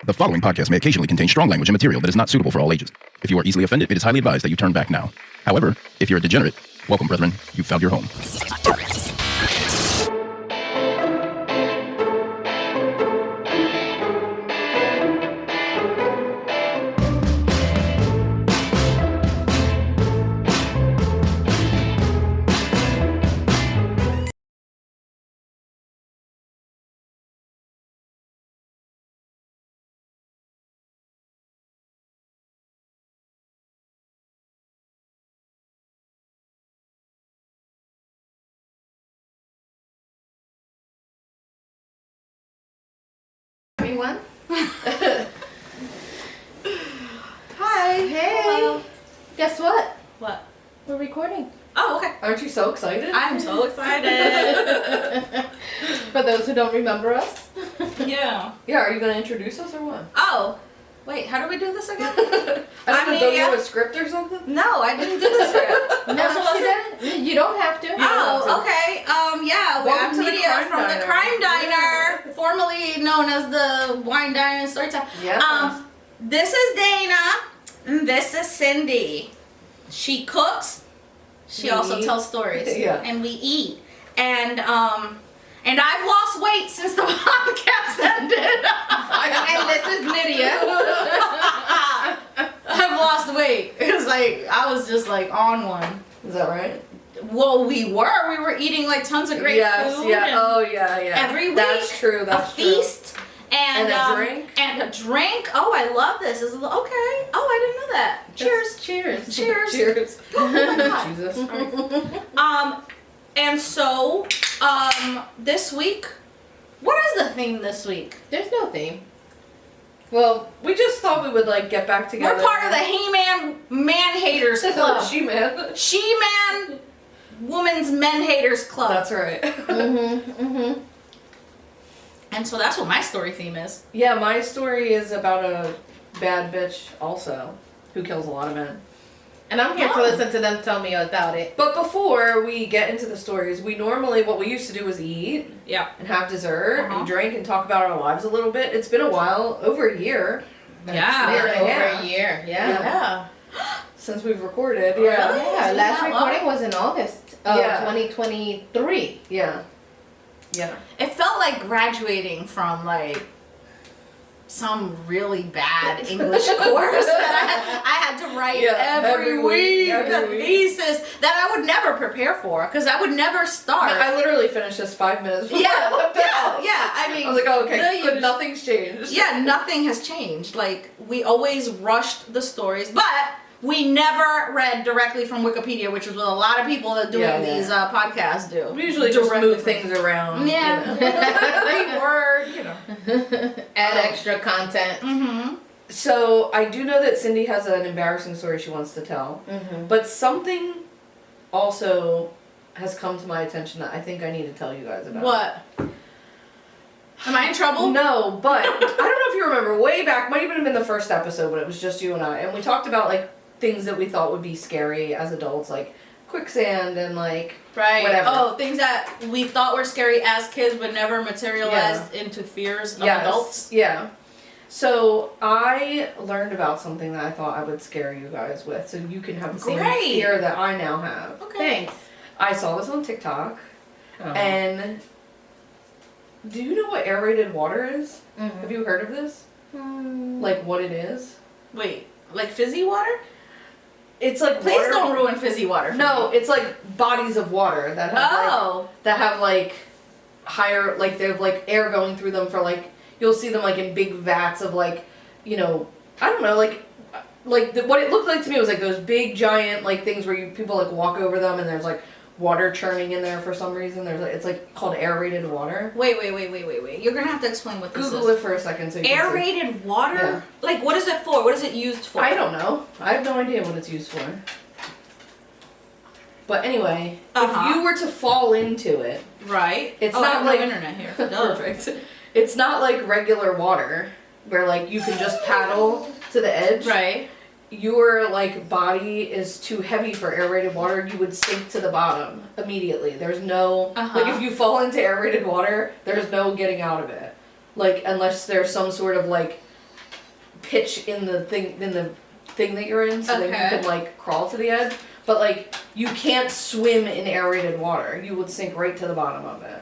The following podcast may occasionally contain strong language and material that is not suitable for all ages. If you are easily offended, it is highly advised that you turn back now. However, if you're a degenerate, welcome, brethren. You've found your home. Everyone. Hi. Hey. Hello. Guess what? What? We're recording. Oh, okay. Aren't you so excited? I'm so excited. For those who don't remember us. Yeah. Yeah, are you going to introduce us or what? Oh, wait. How do we do this again? I mean, don't yeah. you have a script or something? No, I didn't do this script. No, she didn't. You don't have to. Oh, okay. Yeah. Welcome I'm to the Media Crime from the Diner. Crime Diner, formerly known as the Wine Diner and Storytime. Yeah. This is Dana, and this is Cindy. She cooks. She We also eat. tells stories. Yeah. And we eat. And I've lost weight since the podcast ended. And this is Lydia. I've lost weight. It was like I was just like on one. Is that right? Well, we were eating like tons of great food. Yeah. and Oh, yeah. every week. That's true. That's a true. feast and a drink. And a drink. Oh, I love this. This is okay. Oh, I didn't know that. Cheers. Cheers. Cheers. Cheers. Oh my God. Jesus. And so this week, what is the theme this week? There's no theme. Well, We just thought we would like get back together. We're part of the He-Man Man Haters Club. She-Man. She-Man Woman's Men Haters Club. That's right. And so that's what my story theme is. Yeah, my story is about a bad bitch also who kills a lot of men. and I'm here to Oh. listen to them tell me about it. But before we get into the stories, what we used to do was eat Yeah. and have dessert Uh-huh. and drink and talk about our lives a little bit. It's been a while, over a year Yeah. Been Year and a over half. a year. Yeah. Yeah. since we've recorded. Really? Yeah. Yeah, Isn't last that long? recording was in August of Yeah. 2023. Yeah. Yeah. It felt like graduating from like some really bad English course that I had to write Yeah, every week. every A week. thesis that I would never prepare for because I would never start. I literally finished this 5 minutes before yeah, I left the house. yeah. I mean, I was like, oh, okay, millions- good, nothing's changed. Yeah, nothing has changed. Like, we always rushed the stories, but we never read directly from Wikipedia, which is what a lot of people that doing Yeah, yeah. these podcasts do. We usually just Directly move from- things around. Yeah. You know. Word, you know. Add extra content. Mm-hmm. So I do know that Cindy has an embarrassing story she wants to tell, but something also has come to my attention that I think I need to tell you guys about. What? Am I in trouble? No, but I don't know if you remember, way back, might even have been the first episode when it was just you and I, and we talked about like things that we thought would be scary as adults, like quicksand and like Right. whatever. Oh, things that we thought were scary as kids but never materialized into fears of Yes. adults. Yeah. So I learned about something that I thought I would scare you guys with, so you can have the same Great. fear that I now have. Okay. Thanks. I saw this on TikTok, Oh. and do you know what aerated water is? Have you heard of this? Like what it is? Wait, like fizzy water? It's like Please water. don't ruin fizzy water. For No, me. it's like bodies of water that have like higher, like they have like air going through them for like, you'll see them like in big vats of like, you know, I don't know, like what it looked like to me was like those big giant like things where people like walk over them and there's like water churning in there for some reason. There's like, it's like called aerated water. Wait. You're gonna have to explain what this Google is. it for a second so you can see. Aerated water? Yeah. Like, what is it for? What is it used for? I don't know. I have no idea what it's used for. But anyway, Uh-huh. if you were to fall into it, Right. It's I not have like- no internet here. Duh. perfect. It's not like regular water where like you can just paddle to the edge. Right. Your like body is too heavy for aerated water. You would sink to the bottom immediately. There's no Uh-huh. like if you fall into aerated water, there's no getting out of it. Like unless there's some sort of like pitch in the thing that you're in, so that you Okay. can like crawl to the edge. But like you can't swim in aerated water. You would sink right to the bottom of it.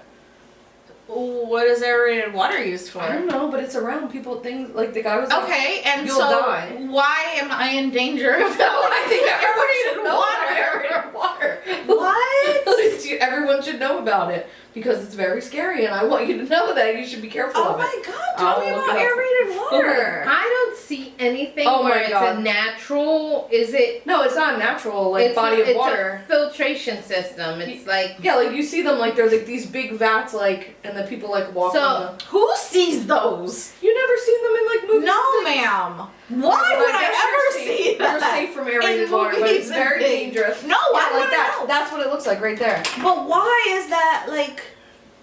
What is aerated water used for? I don't know, but it's around people. Things like the guy was. Like, Okay, and You'll so die. why am I in danger of No, I think aerated water? aerated water. What? Everyone should know about it because it's very scary, and I want you to know that you should be careful Oh of it. my god, tell me I'll look about it up. aerated water. I don't see anything Oh where my it's God. a natural. Is it? No, it's not a natural like It's body of it's water. a filtration system. It's like Yeah, like you see them like they're like these big vats like, and the people like walk So- on Who sees those? the. You never seen them in like movies. No, and things? ma'am. Why But would guess I you're ever safe- see that? You're safe from aerated in water, but movies it's and very things? dangerous. No, Yeah, why like would that. I know? That's what it looks like right there. But why is that like?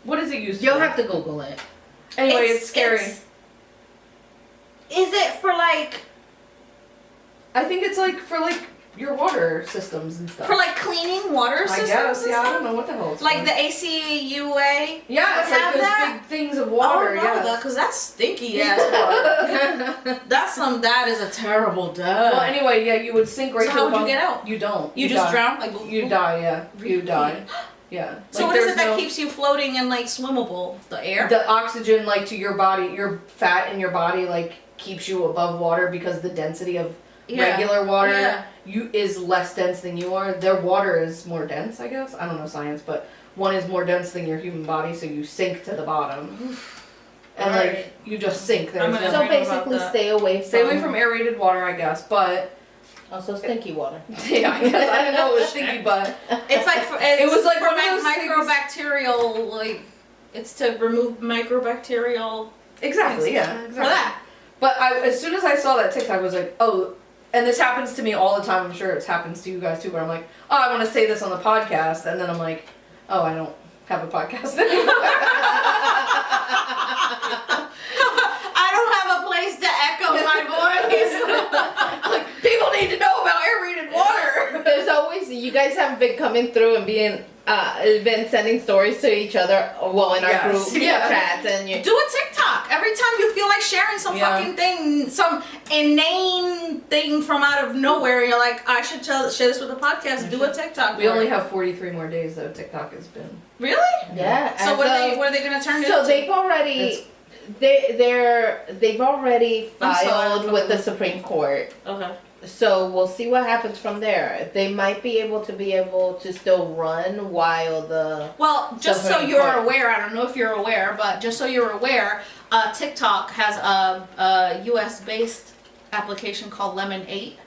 What is it used you'll for? have to Google it. Anyway, it's scary. Is it for like I think it's like for like your water systems and stuff. for like cleaning water I systems? guess, and yeah, I stuff? don't know what the hell it's Like for. the ACUA? Yeah, it's would like have those that? big things of water, oh, no, yeah. because that's stinky ass water. That is a terrible death. Well, anyway, yeah, you would sink right So to how the would you bottom. get out? You don't. You just die. drown? Like You die, yeah. You Really? die. Yeah. So Like, what is there's it that no- keeps you floating and like swimmable? The air? the oxygen like to your body, your fat in your body like keeps you above water because the density of regular water Yeah. is less dense than you are. Their water is more dense, I guess. I don't know science, but one is more dense than your human body, so you sink to the bottom. And Alright. like you just sink. I'm There's gonna So no, read about basically, that. stay away from. stay away from aerated water, I guess. But Also stinky water. yeah, I guess I didn't know it was stinky, but It's like it's was like for one of those things- microbacterial like it's to remove microbacterial exactly, yeah, for exactly. that. But as soon as I saw that TikTok, I was like, oh, and this happens to me all the time. I'm sure it happens to you guys too. Where I'm like, oh, I want to say this on the podcast, and then I'm like, oh, I don't have a podcast anymore. I don't have a place to echo my voice. like, people need to know about aerated water. There's always you guys have been coming through and been sending stories to each other. Well, in our Yes. group Yeah. chats, and you. Do a TikTok every time you feel like sharing some Yeah. fucking thing, some inane thing from out of nowhere. You're like, I should share this with the podcast. Do a TikTok. We for only it. have 43 more days though. TikTok has been. Really. Yeah. So and what are they gonna turn it So into? they've already. They've already I'm sorry, filed I'm with the sorry. Supreme Court. Okay. So we'll see what happens from there. They might be able to still run while the. Well, just so Supreme you're Court. aware, I don't know if you're aware, but just so you're aware, TikTok has a US based application called Lemon 8,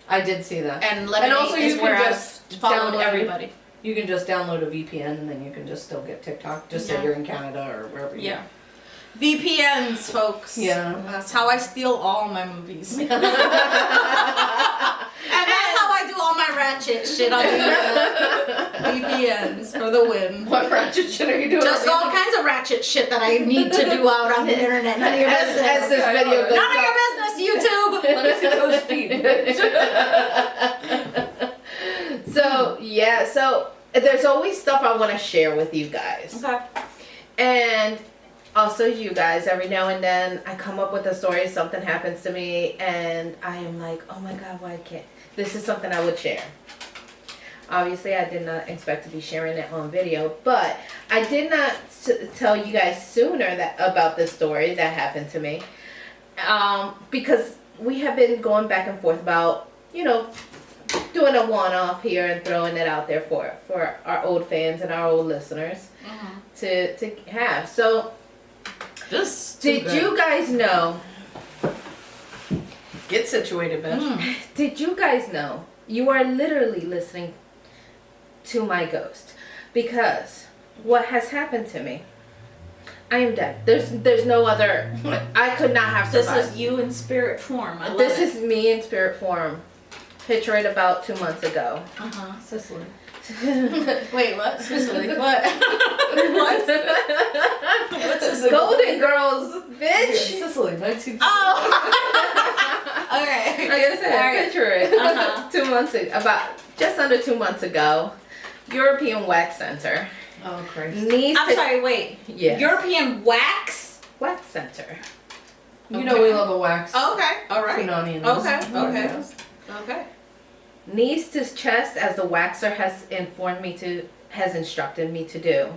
I did see that. and Lemon And also 8 you is can where just I've followed download- everybody. You can just download a VPN and then you can just still get TikTok. Just Yeah. say you're in Canada or wherever. You Yeah. VPNs, folks. Yeah. That's how I steal all my movies. And that's how I do all my ratchet shit on the VPNs for the win. What ratchet shit are you doing? Just all kinds of ratchet shit that I need to do out on the internet. None of your business. As this video goes None of your up. business, YouTube. Let me see those feet, bitch. So there's always stuff I want to share with you guys, Okay. and also you guys. Every now and then, I come up with a story. Something happens to me, and I am like, oh my god, why can't this is something I would share. Obviously, I did not expect to be sharing it on video, but I did not tell you guys sooner about this story that happened to me, because we have been going back and forth about, doing a one-off here and throwing it out there for our old fans and our old listeners to have. So, Just did you guys know? Get situated, bitch. Did you guys know you are literally listening to my ghost? Because what has happened to me, I am dead. There's no other. I could not have This survived. is you in spirit form. I love This it. is me in spirit form. Picture it about 2 months ago. Sicily. Wait, what? Sicily. What? What? What's this? Golden Girls, bitch. Sicily, 19. Oh. Okay. Like I said, Alright. picture it. Uh-huh. 2 months ago, about just under 2 months ago, European Wax Center Oh, Christ. needs I'm to. sorry, wait. Yeah. European wax? Wax Center. You know we love a wax. Okay, all right. Punani in this Okay, okay. podcast. Okay. Knees to chest, as the waxer has instructed me to do.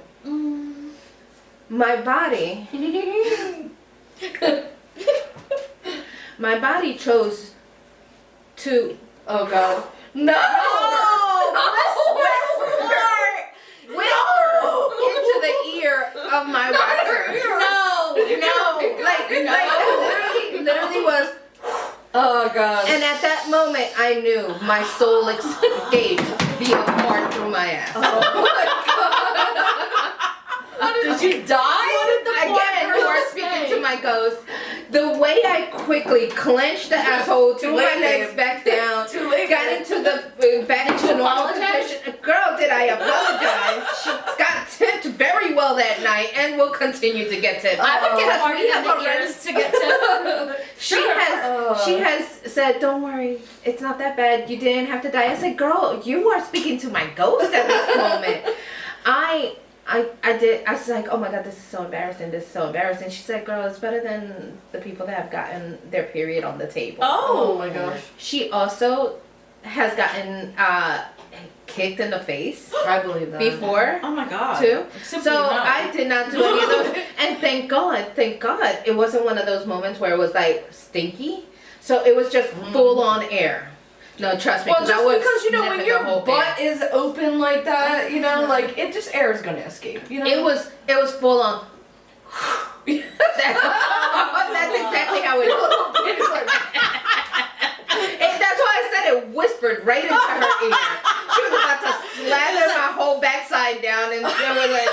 My body, my body chose to Oh God. No! whisper into the ear of my waxer. Literally was. Oh God. And at that moment, I knew my soul escaped via fart through my ass. Did you die? Again, you are speaking to my ghost. The way I quickly clenched the asshole, threw my legs back down, got into the back into normal position. Girl, did I apologize? She got tipped very well that night, and will continue to get tipped. I would get Because hard we in have the already- ears to get to. She has said, "Don't worry, it's not that bad. You didn't have to die." I said, "Girl, you are speaking to my ghost at this moment." I was like, "Oh my God, this is so embarrassing. This is so embarrassing." She said, "Girl, it's better than the people that have gotten their period on the table." Oh my gosh. She also has gotten kicked in the face I believe that. before. Oh my God. Too. Simply So no. I did not do any of those. And thank God, it wasn't one of those moments where it was like stinky. So it was just full on air. No, trust me, Well, because I just would because you know when sniff your the whole butt thing. is open like that, you know, like it just air is gonna escape. You know. It was full on. That's exactly how it. That's why I said it whispered right into her ear. She was about to slather my whole backside down, and it was like.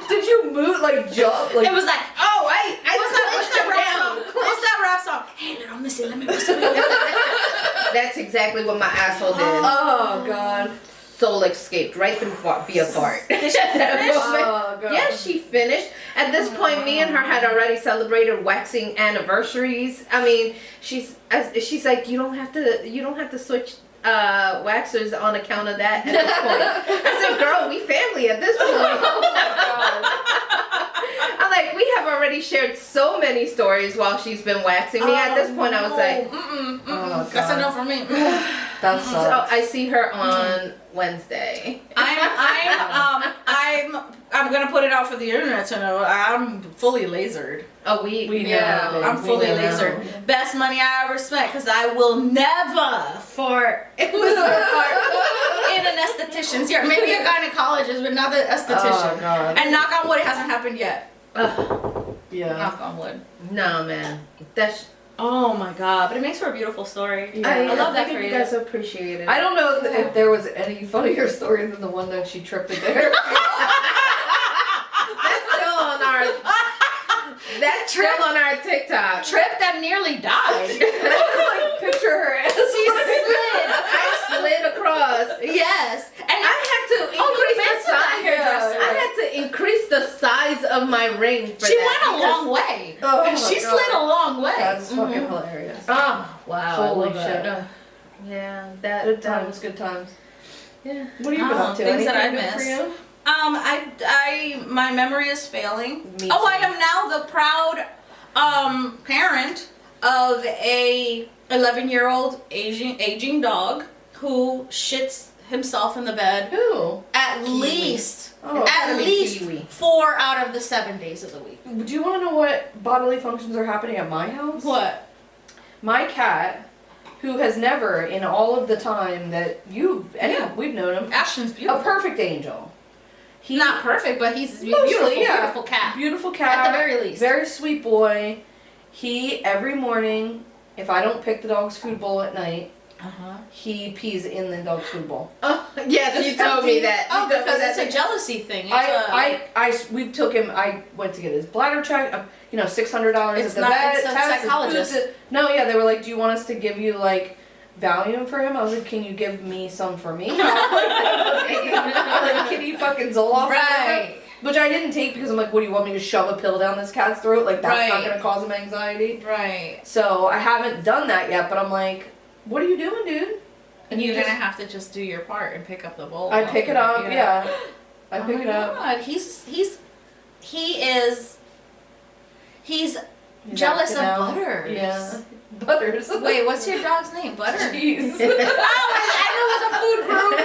Did you move like jump like? It was like, Oh, I what's that clenched rap her song? down. What's that rap song? Hey, little missy, let me whisper. That's exactly what my asshole did. Oh God. Soul escaped right through via fart. Did she finish? Oh God. Yes, she finished. At this point, me and her had already celebrated waxing anniversaries. I mean, she's like, you don't have to switch waxers on account of that. At this point, I said, girl, we family at this point. I'm like, we have already shared so many stories while she's been waxing me. At this point, I was like, Oh, That's a God. no for me. That so sucks. I see her on Wednesday. I'm gonna put it out for the internet to know. I'm fully lasered. Oh, we We Yeah, know. I'm fully We know. lasered. Best money I ever spent because I will never for it was in an esthetician's here. Maybe a gynecologist, but not the esthetician. Oh God. And knock on wood, it hasn't happened yet. Ugh, Yeah. Knock on wood. no, man. That's. Oh my God! But it makes for a beautiful story. Yeah. I love that think for you you. guys appreciate it. I don't know if there was any funnier story than the one that she tripped a bear. That's still on our. That's still on our TikTok. Trip that nearly died. Like picture her ass. She slid. I slid across. Yes. And I had to increase the size. hairdresser. I had to increase the size of my ring for She that. went a because- long way. Oh my She God. slid a long way. That's fucking Mhm. hilarious. Oh wow! Holy I love shit. that. Yeah, that. Good times, good times. Yeah. What have you been up to? Things that I Anything good for miss. you? My memory is failing. Me Oh, I too. am now the proud parent of a 11-year-old aging dog who shits himself in the bed Who? at least Oh, at Kiwi. least Kiwi. 4 out of the 7 days of the week. do you want to know what bodily functions are happening at my house? What? My cat, who has never, in all of the time that we've known him, Ashton's a beautiful. perfect angel. He's not perfect, but he's a Mostly, beautiful, yeah. beautiful cat. Beautiful cat. At the very least. Very sweet boy. He, every morning, if I don't pick the dog's food bowl at night, Uh-huh. he pees in the dog's food bowl. Oh yes, you told me that. Oh, You told me because that. it's a jealousy thing. It's We took him. I went to get his bladder checked. $600 It's at the not- vet. it's a test, his psychologist. food. No, yeah, they were like, "Do you want us to give you like Valium for him?" I was like, "Can you give me some for me?" Like, can you fucking Zoloft? or whatever? Right. Which I didn't take because I'm like, "What do you want me to shove a pill down this cat's throat? Like that's not Right. gonna cause him anxiety." Right. So I haven't done that yet, but I'm like, "What are you doing, dude?" And you're just- gonna have to just do your part and pick up the bowl. I pick it up. Yeah, I pick Oh it my up. God. He's He's Jealous of acting out. Butters. Yeah. Butters. Wait, what's your dog's name? Butter? Jeez. I know it's a food group.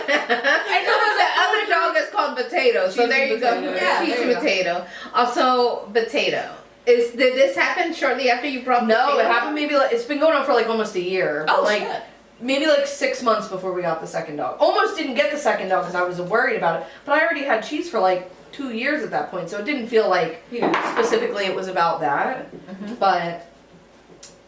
I know The it's a other dog is called Potato, so Cheesy there you go. Potato, yeah, Cheesy there you go. Potato. Also, Potato. Did this happen shortly after you brought No, Potato? it happened maybe like, it's been going on for like almost a year. Oh, but like shit. maybe like 6 months before we got the second dog. Almost didn't get the second dog because I was worried about it. But I already had Cheese for like 2 years at that point, so it didn't feel like Yeah. specifically it was about that. But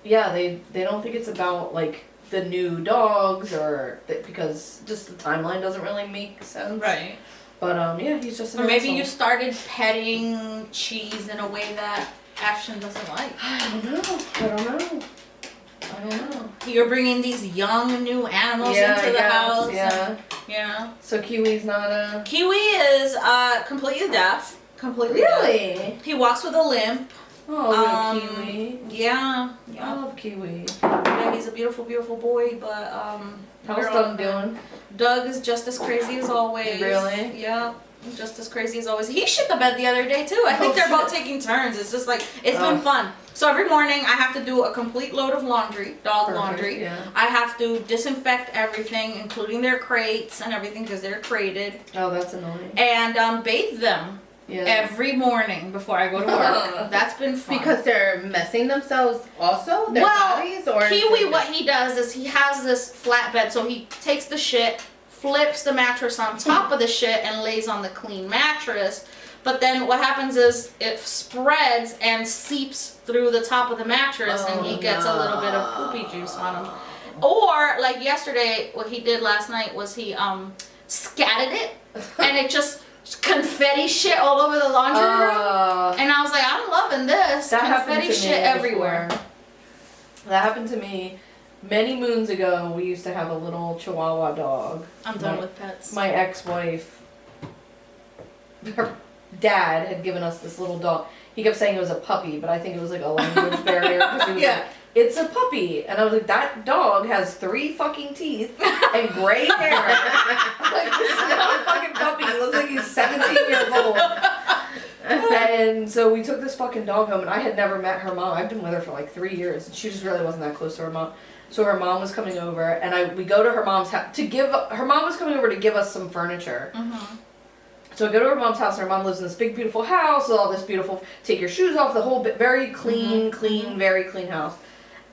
yeah, they don't think it's about like the new dogs or because just the timeline doesn't really make sense. Right. But yeah, he's just an Or maybe asshole. you started petting Cheese in a way that Ashton doesn't like. I don't know. You're bringing these young new animals Yeah, into I the guess, house. yeah. And, you know. So Kiwi's not a Kiwi is completely deaf. Completely deaf. really. He walks with a limp. Oh, little Kiwi. Yeah. I Yeah. love Kiwi. Yeah, he's a beautiful, beautiful boy, but How's we're Doug on- doing? Doug is just as crazy as always. Really? Yeah. Just as crazy as always. He shit the bed the other day too. I think Oh, they're both shit. taking turns. It's just like it's Oh. been fun. So every morning I have to do a complete load of laundry, dog Perfect, laundry. yeah. I have to disinfect everything, including their crates and everything because they're crated, Oh, that's annoying. and bathe them Yeah. every morning before I go to work. That's been fun. Because they're messing themselves also? Their Well, bodies? Or Kiwi, what he does is he has this flatbed, so he takes the shit, flips the mattress on top of the shit, and lays on the clean mattress. But then what happens is it spreads and seeps through the top of the mattress, and he gets a little bit of poopy juice on him. Or like yesterday, what he did last night was he scattered it, and it just confetti shit all over the laundry room. And I was like, I'm loving this. That happened Confetti to me shit everywhere. before. That happened to me many moons ago. We used to have a little Chihuahua dog. I'm done with pets. My ex-wife, her dad had given us this little dog. He kept saying it was a puppy, but I think it was like a language barrier. 'Cause he was Yeah. like, it's a puppy. And I was like, that dog has 3 fucking teeth and gray hair. Like, this is not a fucking puppy. He looks like he's 17 years old. And so we took this fucking dog home, and I had never met her mom. I've been with her for like 3 years, and she just really wasn't that close to her mom. So her mom was coming over, and we go to her mom's house to give. Her mom was coming over to give us some furniture. So I go to her mom's house, and her mom lives in this big, beautiful house with all this beautiful. Take your shoes off. The whole bit, very clean, very clean house.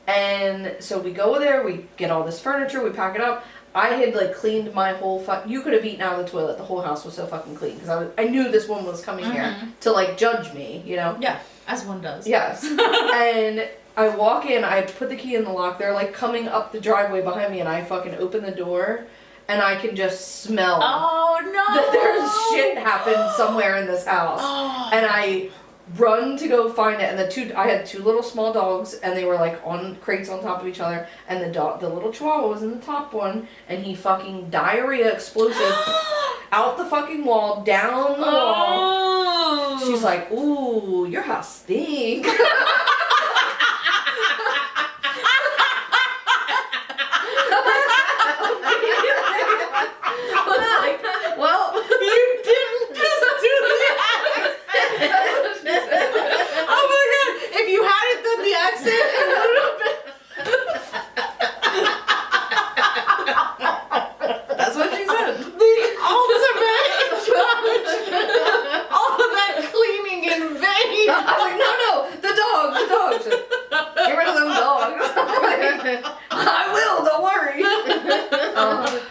And so we go there. We get all this furniture. We pack it up. I had like cleaned my whole you could have eaten out of the toilet. The whole house was so fucking clean because I knew this woman was coming here to like judge me, you know. Yeah, as one does. Yes. And I walk in, I put the key in the lock. They're like coming up the driveway behind me, and I fucking open the door, and I can just smell Oh no! that there's shit happened somewhere in this house. Oh. And I run to go find it, and I had 2 little small dogs, and they were like on crates on top of each other, and the little Chihuahua was in the top one, and he fucking diarrhea explosive out the fucking wall, down the wall. Oh. She's like, ooh, your house stink. I was like, well, You didn't just do that! Oh my god! If you hadn't done the accent, it would have been. that's what she said. The ultimate judge. All of that cleaning in vain. I was like, no, the dog. She's like, get rid of them dogs. I will, don't worry.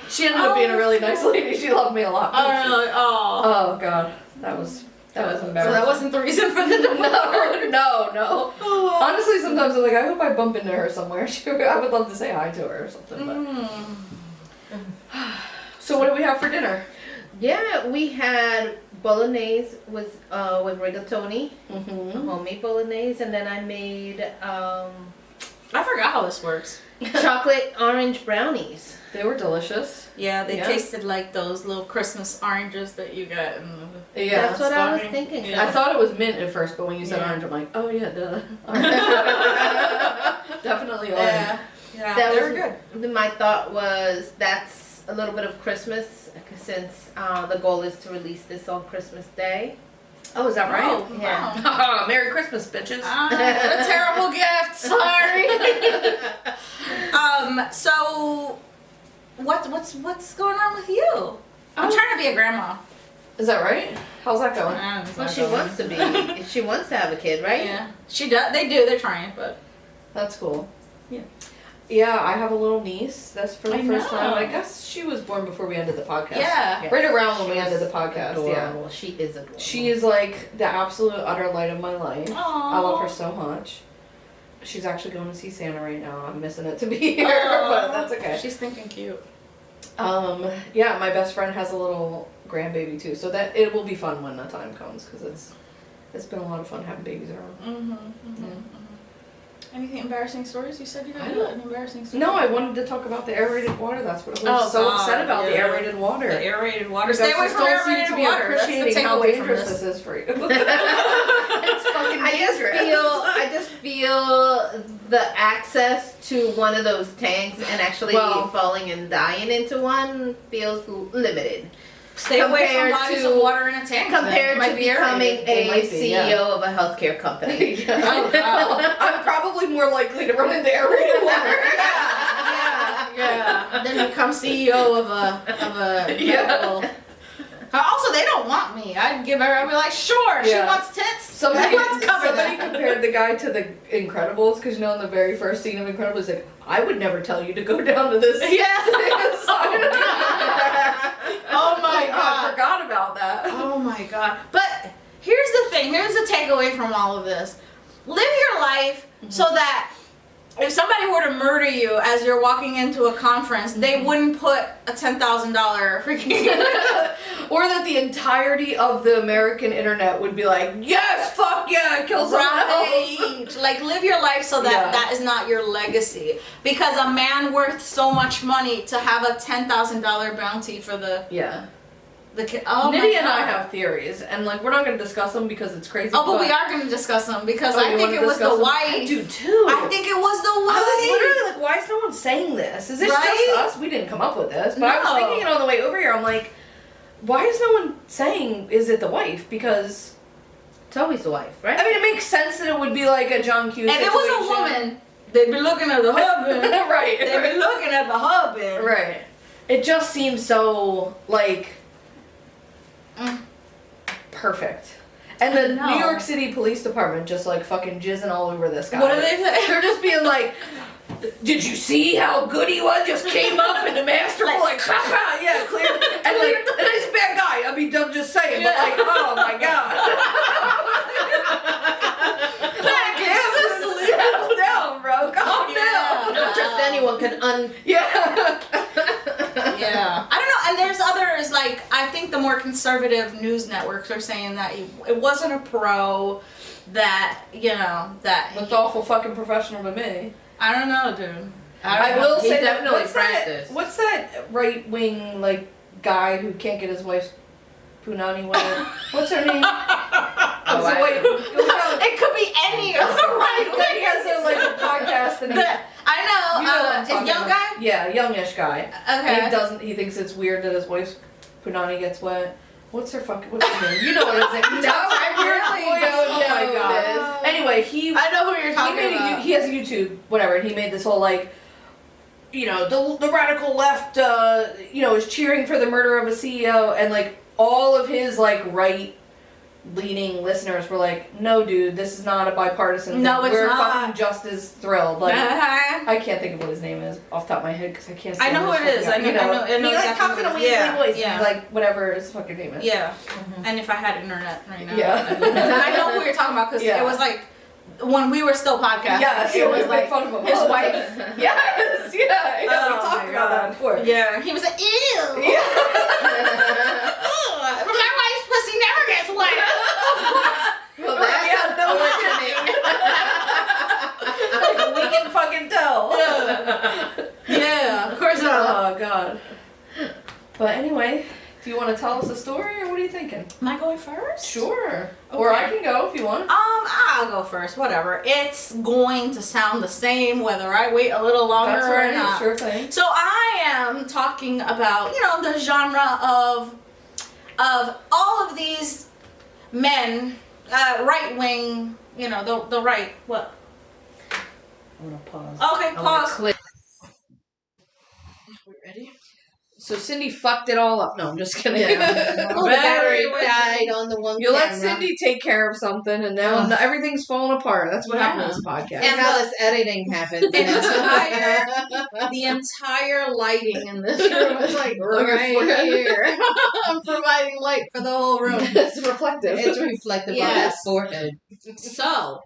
She ended up being a really nice lady. She loved me a lot. Oh really? Oh. Oh god, that was embarrassing. So that wasn't the reason for the divorce. No. Oh. Honestly, sometimes I'm like, I hope I bump into her somewhere. I would love to say hi to her or something. But. So what do we have for dinner? Yeah, we had bolognese with rigatoni, Mm-hmm. homemade bolognese, and then I made I forgot how this works. chocolate orange brownies. They were delicious. Yeah, they Yeah. tasted like those little Christmas oranges that you get in the... Yeah. That's what I was Sorry. thinking. Yeah. I thought it was mint at first, but when you said Yeah. orange, I'm like, oh yeah, duh. Definitely orange. Yeah. Yeah, That they was were good. My thought was that's a little bit of Christmas since the goal is to release this on Christmas Day. Oh, is that right? Oh, Yeah. wow. Merry Christmas, bitches. What a terrible gift. Sorry. So what's going on with you? I'm trying to be a grandma. Is that right? How's that going? Well, she wants to be. She wants to have a kid, right? Yeah, she does. They do. They're trying, but That's cool. Yeah. Yeah, I have a little niece. That's for the I first time. know. I guess she was born before we ended the podcast. yeah. Right around when we ended the podcast. Yeah. Adorable. She is adorable. She is like the absolute utter light of my life. I love her so much. She's actually going to see Santa right now. I'm missing it to be here, but that's okay. She's thinking cute. Yeah, my best friend has a little grandbaby too, so that it will be fun when the time comes because it's been a lot of fun having babies around. Anything embarrassing stories? You said you I had don't- an embarrassing story. No, I wanted to talk about the aerated water. That's what I was Oh, so God, upset about, the yeah. aerated water. The aerated water. You Stay guys away just from don't seem aerated to be water. That's the appreciating how takeaway from dangerous this. this is for you. It's fucking I just feel the access to one of those tanks and actually Well- falling and dying into one feels limited Stay away from Compared bodies to- of water in a tank. compared might to be becoming aerated. It a might be, CEO yeah. of a healthcare company. Yeah. Oh, wow. I'm probably more likely to run into aerated water. Yeah. Then become CEO of a Yeah. medical. Also, they don't want me. I'd be like, sure, she Yeah. wants tits. Somebody, Let's cover somebody that. compared the guy to the Incredibles because in the very first scene of Incredibles, he's like, I would never tell you to go down to this. Oh my I god. forgot about that. Oh my god. But here's the thing. Here's the takeaway from all of this. Live your life so that if somebody were to murder you as you're walking into a conference, they wouldn't put a $10,000 freaking. Or that the entirety of the American internet would be like, yes, fuck yeah, kill someone else. Right. Like, live your life so that Yeah. that is not your legacy. Because a man worth so much money to have a $10,000 bounty for the kid. Oh my Nitty and God. I have theories, and like we're not going to discuss them because it's crazy. Oh, but we are going to discuss them because Oh, I you think wanna it was discuss the them? wife. I do too. I think it was the wife. I was literally like, why is no one saying this? Is this Right? just us? We didn't come up with this. But I was No. thinking it on the way over here. I'm like, why is no one saying, is it the wife? Because, It's always the wife, right? I mean, it makes sense that it would be like a John Q If situation. it was a woman, they'd be looking at the husband. Right. They'd be looking at the husband. Right. It just seems so, like, perfect. And the No. New York City Police Department just, like, fucking jizzing all over this guy. What do they say? They're just being like, did you see how good he was? Just came up and masterful, like, ha ha, yeah, clear. And like, and he's a bad guy. I mean, I'm just saying, but like, oh my god. Back in Sicily. Settle down, bro. Calm down. Not just anyone can Yeah. Yeah. I don't know. And there's others, like, I think the more conservative news networks are saying that it wasn't a pro, that, that. That's awful fucking professional to me. I don't know, dude. I will He say that. definitely What's that? practiced. What's that right wing like guy who can't get his wife's punani wet? What's her name? Oh, So wait, It could be any of the right he has like a podcast and he, I know. you know what I'm Is talking young about. guy? Yeah, youngish guy. Okay. And he thinks it's weird that his wife's punani gets wet. What's her name? You know what his name is. No, I really don't Oh my know god. this. Anyway, he I know who you're talking made about. he has a YouTube, whatever, and he made this whole like, the radical left, is cheering for the murder of a CEO, and like all of his like right-leaning listeners were like, no, dude, this is not a bipartisan. No, thing. it's We're not. fucking just as thrilled. Like, Uh-huh. I can't think of what his name is off the top of my head because I can't. I know who it is. I know He like exactly talks in who a it is. weaselly Yeah, voice. yeah. Like whatever his fucking name is. Yeah. And if I had internet right now. Yeah. I know who you're talking about because Yeah. it was like when we were still podcasting. Yeah, it was like fun of him. his wife. Yes, yeah, we Oh talked my about that God. before. Yeah. He was like, ew. Yeah. Ugh, my wife's pussy never gets wet. Well, that's Yeah, no unfortunate. we can fucking tell. Yeah. Of course not. Oh god. But anyway, do you want to tell us a story or what are you thinking? Am I going first? Sure. Or I can go if you want. I'll go first. Whatever. It's going to sound the same whether I wait a little longer That's or right. not. Sure thing. So I am talking about, the genre of all of these men, right-wing, the right, what? I'm gonna pause. Okay, pause. We ready? So Cindy fucked it all up. No, I'm just kidding. Yeah. Oh, the battery died on the one You let camera. Cindy take care of something, and now everything's falling apart. That's what happened in this podcast. And how this editing happens. The entire lighting in this room is like right here. I'm providing light for the whole room. It's reflective. It's reflective on that forehead. So,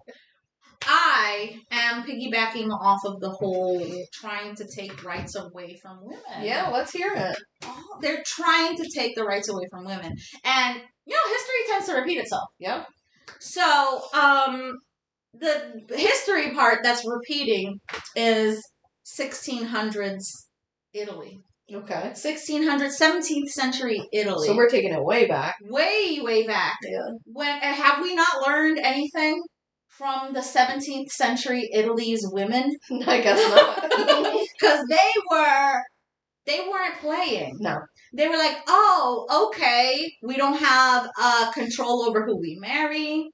I am piggybacking off of the whole trying to take rights away from women. Yeah, let's hear it. Oh, they're trying to take the rights away from women. And, history tends to repeat itself. Yep. So, the history part that's repeating is 1600s Italy. Okay. 17th century Italy. So we're taking it way back. Way, way back. Yeah. Have we not learned anything from the 17th century Italy's women? I guess not. Because they weren't playing. No. They were like, oh, okay, we don't have control over who we marry.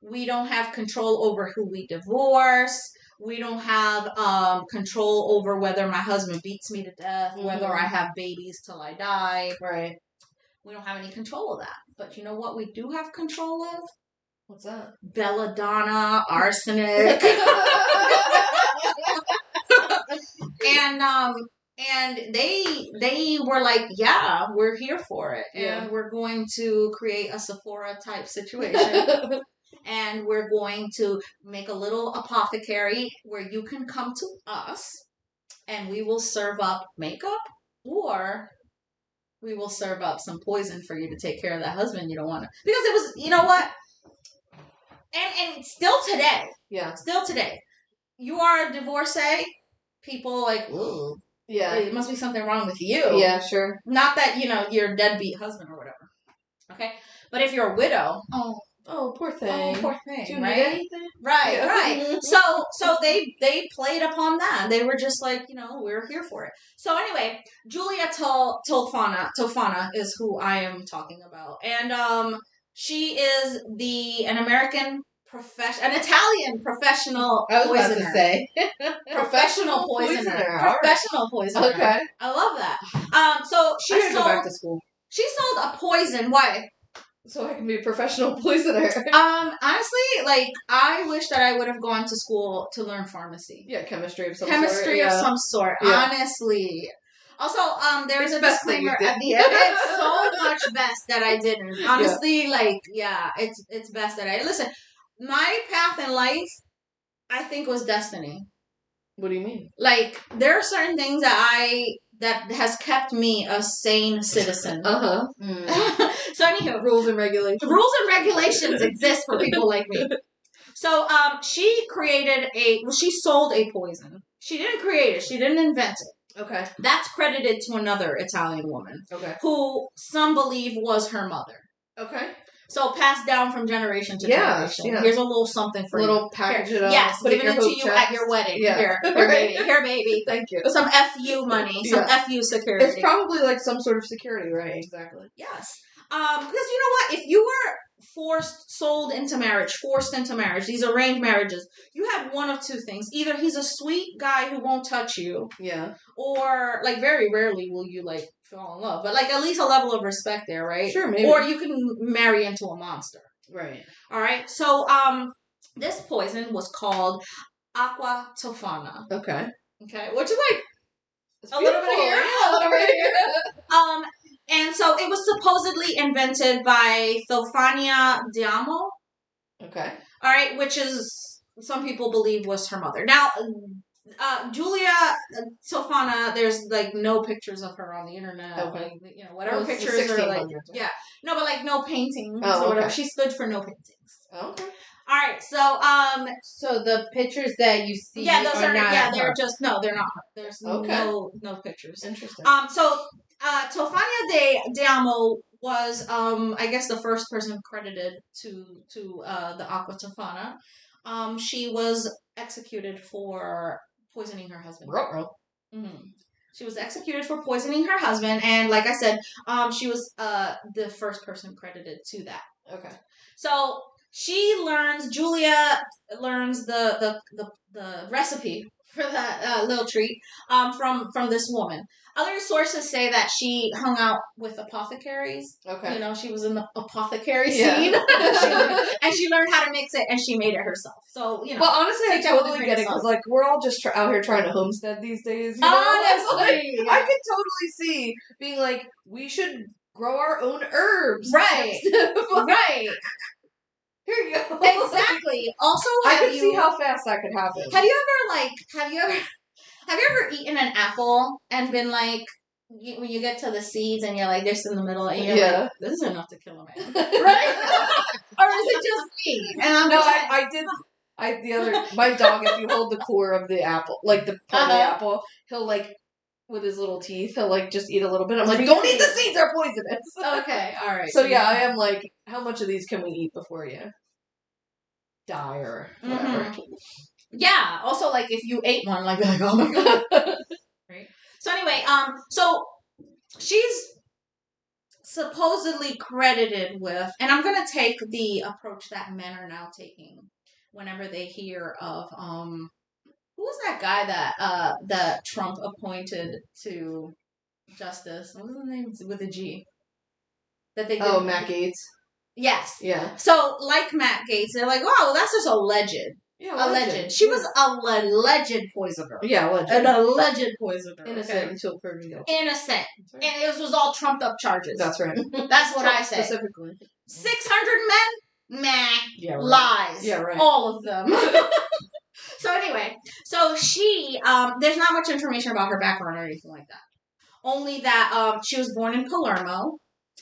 We don't have control over who we divorce. We don't have control over whether my husband beats me to death, whether I have babies till I die. Right. We don't have any control of that. But you know what we do have control of? What's that? Belladonna, arsenic. And they were like, yeah, we're here for it. Yeah. And we're going to create a Sephora type situation. And we're going to make a little apothecary where you can come to us and we will serve up makeup, or we will serve up some poison for you to take care of that husband you don't want to. Because it was, you know what? And still today. Yeah. Still today. You are a divorcee, people like, ooh. Yeah. It must be something wrong with you. Yeah, sure. Not that, you're a deadbeat husband or whatever. Okay? But if you're a widow, oh, poor thing. Oh, poor thing. Do you right? need anything? Right, Yeah. right. So they played upon that. They were just like, we're here for it. So anyway, Giulia Tofana is who I am talking about. And she is an Italian professional I was poisoner. about to say. Professional poisoner. Professional poisoner. Okay. I love that. So I gotta go back to school. she sold a poison. Why? So I can be a professional poisoner. Honestly, I wish that I would have gone to school to learn pharmacy. Yeah, chemistry of some Chemistry sort. of some sort. Yeah. Honestly. Also, there's It's a best that you disclaimer at the didn't. end. It's so much best that I didn't. Honestly, it's best that I listen. My path in life, I think, was destiny. What do you mean? Like, there are certain things that has kept me a sane citizen. Uh-huh. So anywho, Rules and regulations. rules and regulations exist for people like me. So she sold a poison. She didn't create it. She didn't invent it. Okay. That's credited to another Italian woman Okay. who some believe was her mother. Okay. So passed down from generation to generation. Yeah. Here's a little something for A you. little package it up. Yes, put it giving in it your to you hoop at chest. your wedding. Yeah. Here, baby. Here, baby. Thank you. Some FU money. Some FU security. It's probably like some sort of security, right? Exactly. Yes. Because you know what? If you were forced into marriage, these arranged marriages, you have one of two things. Either he's a sweet guy who won't touch you, Yeah. or, very rarely will you, fall in love. But, at least a level of respect there, right? Sure, maybe. Or you can marry into a monster. Right. All right? So, this poison was called Aqua Tofana. Okay. Okay? Which is, It's a little bit beautiful. here, Yeah, a little bit here. And so it was supposedly invented by Tofania Diamo, Okay. all right, which is, some people believe was her mother. Now, Giulia Tofana, there's, no pictures of her on the internet. Okay. Whatever Well, it's the pictures are, 1600s. yeah. No, but, no paintings Oh, or whatever. okay. She stood for no paintings. Okay. All right, so, So the pictures that you see yeah, those are, not they're her. just, no, they're not her. There's Okay. no pictures. Interesting. So Tofania Diamo was, I guess, the first person credited to the Aqua Tofana. She was executed for poisoning her husband. Ruh-roh. Mm-hmm. She was executed for poisoning her husband, and like I said, she was the first person credited to that. Okay. So Julia learns the recipe for that little treat from this woman. Other sources say that she hung out with apothecaries. Okay. You know, she was in the apothecary scene. And she learned how to mix it, and she made it herself. So, you know. Well, honestly, I take that with a totally grain get of it, because, salt. like, we're all just out here trying to homestead these days, you know? Honestly. Like, I could totally see being like, we should grow our own herbs. Right. Right. Here you go. Exactly. Also, I could see how fast that could happen. Have you ever eaten an apple and been like, when you get to the seeds and you're like, they're still in the middle, and you're like, this is enough to kill a man, right? Or is it just me? And I'm just like, I did. My dog, if you hold the core of the apple, like the part of the apple, he'll like, with his little teeth, he'll like just eat a little bit. I'm like, don't eat the seeds, they're poisonous. Okay, all right. So yeah, I am like, how much of these can we eat before you die or whatever? Mm-hmm. Yeah. Also, like, if you ate one, like, oh my god. Right. So anyway, so she's supposedly credited with, and I'm gonna take the approach that men are now taking whenever they hear of who was that guy that Trump appointed to justice? What was his name? With a G. That they did. Oh, Matt Gaetz. Yes. Yeah. So, like Matt Gaetz, they're like, "Wow, well, that's just alleged." Yeah, Alleged. She was a alleged poisoner. Yeah, alleged. An alleged poisoner. Innocent until proven guilty. Innocent. Right. And it was all trumped up charges. That's right. That's what I say. Specifically. 600 men? Meh. Yeah, right. Lies. Yeah, right. All of them. So anyway, so she, there's not much information about her background or anything like that. Only that she was born in Palermo,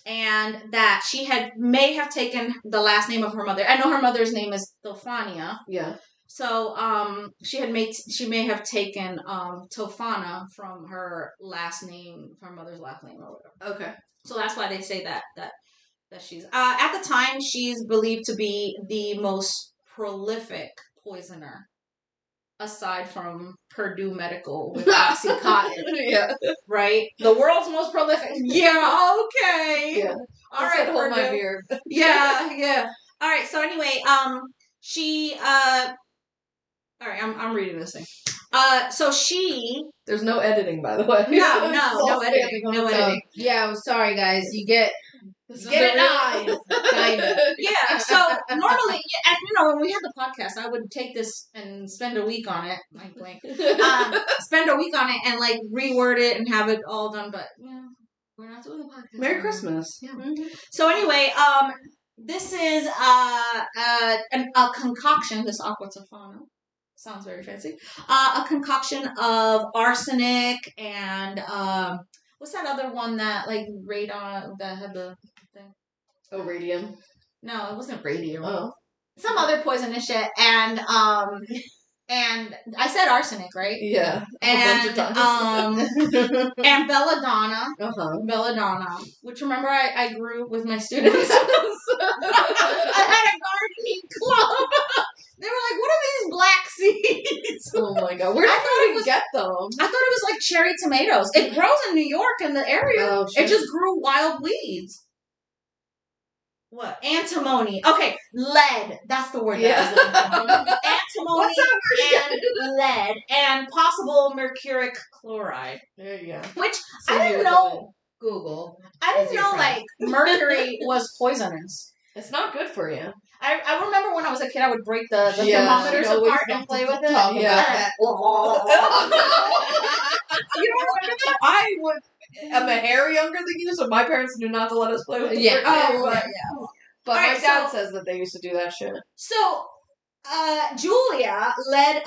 and that she may have taken the last name of her mother. I know her mother's name is Tofania. Yeah. So she may have taken Tofana from her last name, from her mother's last name or whatever. Okay. So that's why they say that she's at the time she's believed to be the most prolific poisoner, aside from Purdue Medical with OxyContin. Yeah. Right? The world's most prolific. Yeah, okay. Yeah. All right, hold my Purdue. beer. Yeah, yeah. All right, so anyway, she all right, I'm reading this thing. So she... There's no editing, by the way. No editing. No editing. Yeah, I'm sorry, guys. You get This it is nice, kind of. Yeah, so normally, and when we had the podcast, I would take this and spend a week on it, like blank. Spend a week on it and like reword it and have it all done, but we're not doing the podcast. Merry Christmas. Yeah. Mm-hmm. So anyway, this is a concoction. This aqua tofana sounds very fancy. A concoction of arsenic and what's that other one that like radon that had the thing? Oh, radium. No, it wasn't radium. Oh. Some other poisonous shit, and I said arsenic, right? Yeah. And a bunch of times. and belladonna. Uh-huh. Belladonna, which remember I grew with my students. I had a gardening club. They were like, "What are these black seeds?" Oh my god, where did we get them? I thought it was like cherry tomatoes. It grows in New York in the area. Oh, shit. It just grew wild weeds. What? Antimony. Okay, lead. That's the word. Yeah. Antimony and lead and possible mercuric chloride. There you go. Which So I you didn't look know. up Google. I didn't As your know friend. like mercury was poisonous. It's not good for you. I remember when I was a kid, I would break the Yeah, thermometers you always apart have and play to with it. talk about that. You know what? I am a hair younger than you, so my parents knew not to let us play with the Yeah. brick Oh, thing, right, But All my right, dad so- says that they used to do that shit. So, Julia led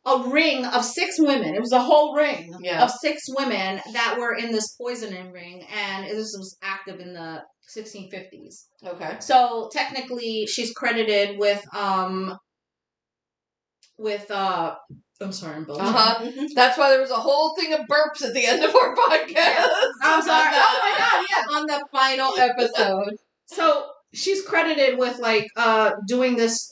a ring of 6 women. It was a whole ring Yeah. of 6 women that were in this poisoning ring, and this was active in the 1650s. Okay. So technically, she's credited with I'm sorry, I'm bullshit. Uh-huh. That's why there was a whole thing of burps at the end of our podcast. I'm sorry. Oh my god, yeah. On the final episode. So she's credited with like doing this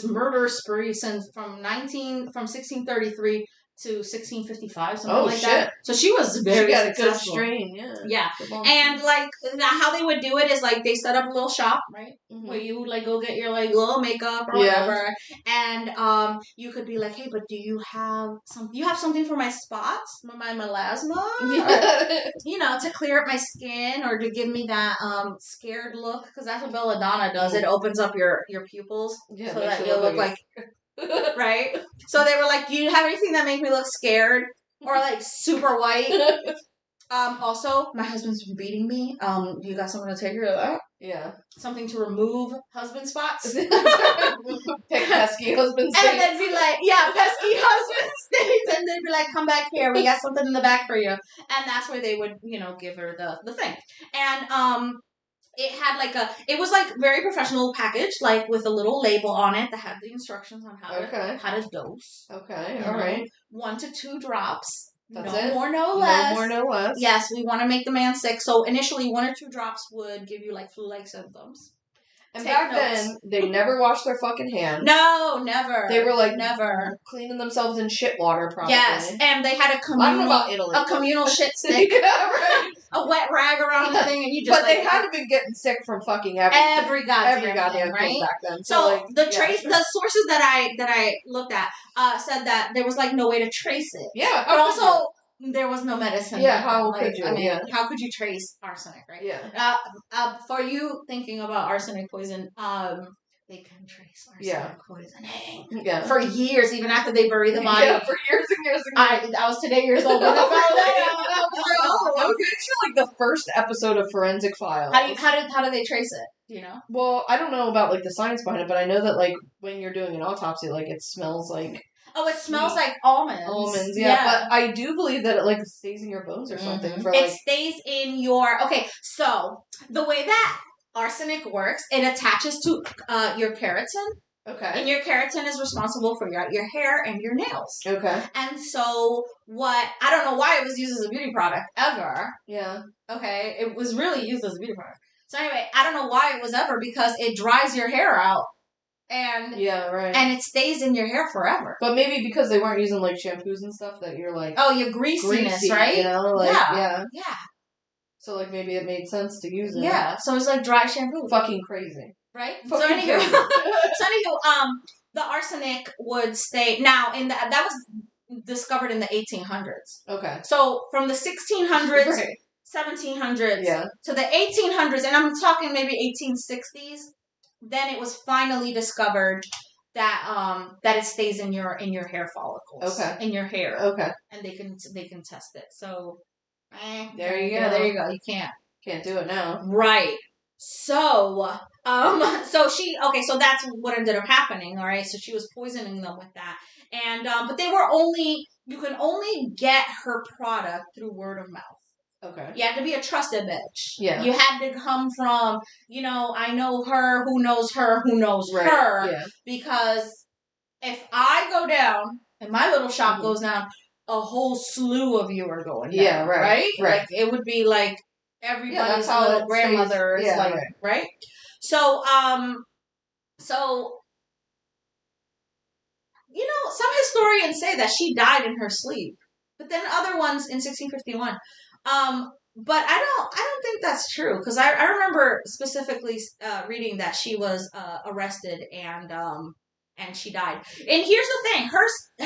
murder spree from 1633 to 1655, something Oh, like shit. that. So she was very She got a good successful. strain, yeah. Yeah. Good long And strain. like how they would do it is like they set up a little shop, right? Mhm. Where you would like go get your like little makeup or Yeah. whatever. And you could be like, hey, but do you have something for my spots? My melasma? Or, you know, to clear up my skin or to give me that scared look, because that's what belladonna does. It opens up your pupils Yeah, so makes that it you'll look look like right. So they were like, do you have anything that makes me look scared or like super white? Also, my husband's been beating me. You got something to take care of that? Yeah. Something to remove husband spots. Pick pesky husband stains. And they'd be like, yeah, pesky husband stains. And they'd be like, come back here. We got something in the back for you. And that's where they would, you know, give her the thing. And it had like it was like very professional package, like with a little label on it that had the instructions on how to dose. Okay, all right. 1 to 2 drops. That's no it? more, no less. No more, no less. Yes, we want to make the man sick. So initially, 1 or 2 drops would give you like flu-like symptoms. And Take back notes. then, they never washed their fucking hands. No, never. They were like never cleaning themselves in shit water, probably. Yes, and they had a I don't know about Italy. communal shit stick, Yeah, right. a wet rag around the thing, and you just. But they had to be getting sick from fucking everything. every goddamn thing right back then. So like, the sources that I looked at said that there was like no way to trace it. Yeah, but also there was no medicine. Yeah, how could you? I mean, how could you trace arsenic, right? Yeah. For you thinking about arsenic poison, they can trace arsenic poisoning. Yeah. For years, even after they bury the body. Yeah, for years and years and years. I was today years old when I found that out. I'm pretty sure like the first episode of Forensic Files. How do they trace it? Do you know? Well, I don't know about like the science behind it, but I know that like when you're doing an autopsy, like it smells like. Oh, it smells like almonds. Almonds, yeah. But I do believe that it like stays in your bones or something. For, it stays in your. Okay, so the way that arsenic works, it attaches to your keratin. Okay. And your keratin is responsible for your hair and your nails. Okay. And so I don't know why it was used as a beauty product ever. Yeah. Okay, it was really used as a beauty product. So anyway, I don't know why it was ever, because it dries your hair out. And yeah, right. And it stays in your hair forever. But maybe because they weren't using like shampoos and stuff that you're like your greasiness, greasy, right? You know, like yeah. So like maybe it made sense to use it. Yeah. So it's like dry shampoo. Fucking crazy. Right? Fucking so crazy. the arsenic would stay that was discovered in the 1800s. Okay. So from the 1600s, 1700s to the 1800s, and I'm talking maybe 1860s. Then it was finally discovered that it stays in your hair follicles. Okay. In your hair. Okay. And they can test it. So there you go. There you go. You can't do it now. Right. So so that's what ended up happening, all right? So she was poisoning them with that. And but you can only get her product through word of mouth. Okay. You had to be a trusted bitch. Yeah. You had to come from, I know her, who knows her, who knows her. Yeah. Because if I go down and my little shop goes down, a whole slew of you are going down. Yeah, right. Like it would be like everybody's little grandmother is right? So some historians say that she died in her sleep. But then other ones in 1651. But I don't think that's true, because I remember specifically reading that she was arrested and she died. And here's the thing,